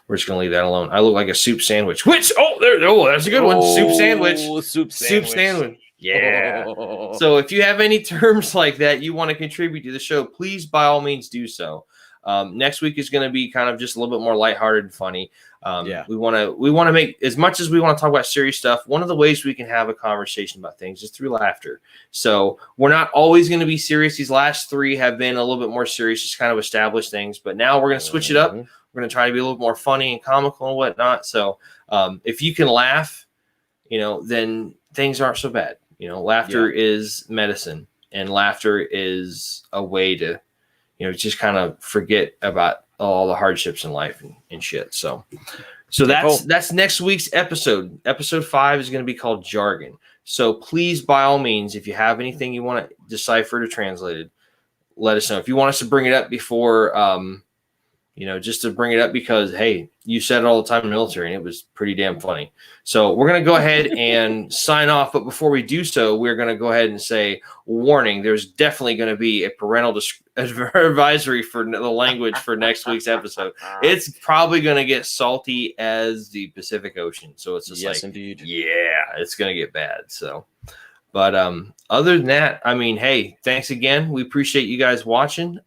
we're just gonna leave that alone. I look like a soup sandwich. Which that's a good one. Soup sandwich. Soup sandwich. Yeah. So if you have any terms like that you want to contribute to the show, please by all means do so. Next week is going to be kind of just a little bit more lighthearted and funny. We want to make, as much as we want to talk about serious stuff, one of the ways we can have a conversation about things is through laughter. So we're not always going to be serious. These last 3 have been a little bit more serious, just kind of establish things. But now we're going to switch it up. We're going to try to be a little more funny and comical and whatnot. So if you can laugh, then things aren't so bad. Laughter is medicine, and laughter is a way to, just kind of forget about all the hardships in life and shit. So that's next week's episode. Episode 5 is going to be called Jargon. So please, by all means, if you have anything you want to decipher or translated, let us know. If you want us to bring it up before, just to bring it up because, hey, you said it all the time in the military and it was pretty damn funny. So we're going to go ahead and sign off. But before we do so, we're going to go ahead and say, warning, there's definitely going to be a parental advisory for the language for next week's episode. It's probably going to get salty as the Pacific Ocean. So it's just indeed. Yeah, it's going to get bad. So, but other than that, I mean, hey, thanks again. We appreciate you guys watching.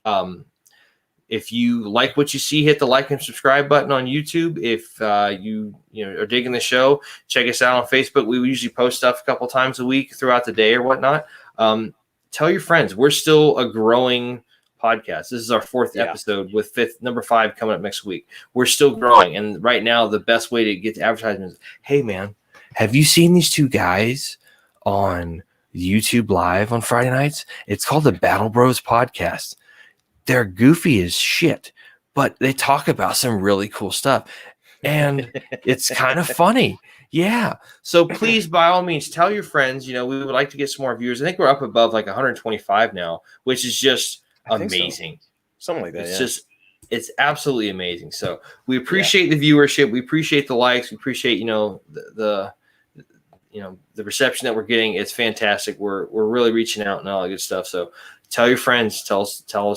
If you like what you see, hit the like and subscribe button on YouTube. If you are digging the show, check us out on Facebook. We usually post stuff a couple times a week throughout the day or whatnot. Tell your friends. We're still a growing podcast. This is our 4th episode with number 5 coming up next week. We're still growing. And right now, the best way to get to advertisement is, hey, man, have you seen these 2 guys on YouTube Live on Friday nights? It's called the Battle Bros Podcast. They're goofy as shit, but they talk about some really cool stuff. And it's kind of funny. Yeah. So please, by all means, tell your friends. We would like to get some more viewers. I think we're up above like 125 now, which is just amazing. So. Something like that. It's absolutely amazing. So we appreciate the viewership. We appreciate the likes. We appreciate, the reception that we're getting. It's fantastic. We're really reaching out and all that good stuff. So tell your friends, tell us, tell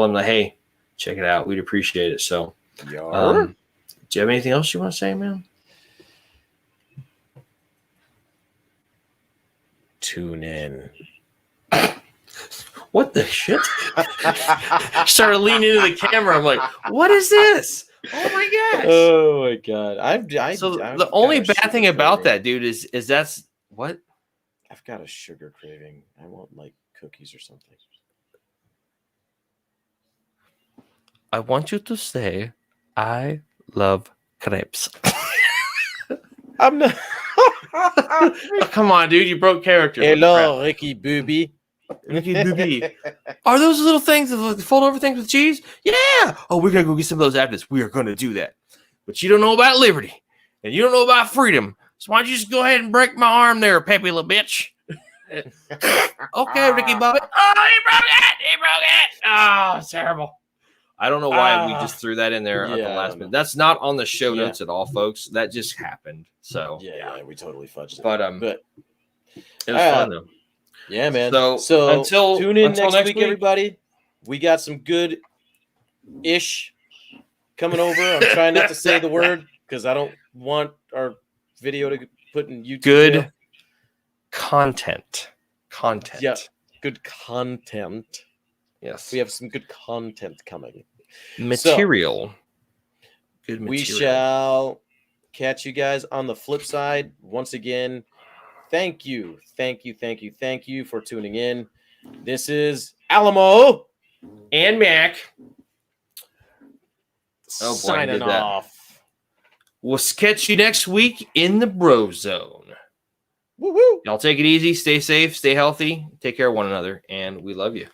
them that, hey, check it out. We'd appreciate it. So, do you have anything else you want to say, man? Tune in what the shit? Started leaning into the camera. I'm like, what is this? Oh my gosh. Oh my god. So I've the got only a bad sugar thing about craving. that, dude, is that's what? I've got a sugar craving. I want like cookies or something. I want you to say, I love crepes. I'm not. Oh, come on, dude. You broke character. What the crap? Hello, Ricky Booby. Ricky Booby. Are those little things, the fold over things with cheese? Yeah. Oh, we're going to go get some of those after this. We are going to do that. But you don't know about liberty. And you don't know about freedom. So why don't you just go ahead and break my arm there, peppy little bitch? Okay, Ricky Bobby. Oh, he broke it. He broke it. Oh, it's terrible. I don't know why we just threw that in there at the Yeah, I last don't know. minute. That's not on the show Yeah. notes at all, folks. That just happened. So Yeah, we totally fudged it. But it was fun though. Yeah, man. So until tune in next next week, everybody. We got some good ish coming over. I'm trying not to say the word because I don't want our video to put in YouTube. Good jail. content. Yeah, good content. Yes. We have some good content coming. Material. Good material. We shall catch you guys on the flip side. Once again, thank you for tuning in. This is Alamo and Mac. Oh boy, signing off. We'll catch you next week in the Bro Zone. Woo-woo. Y'all take it easy, stay safe, stay healthy, take care of one another, and we love you.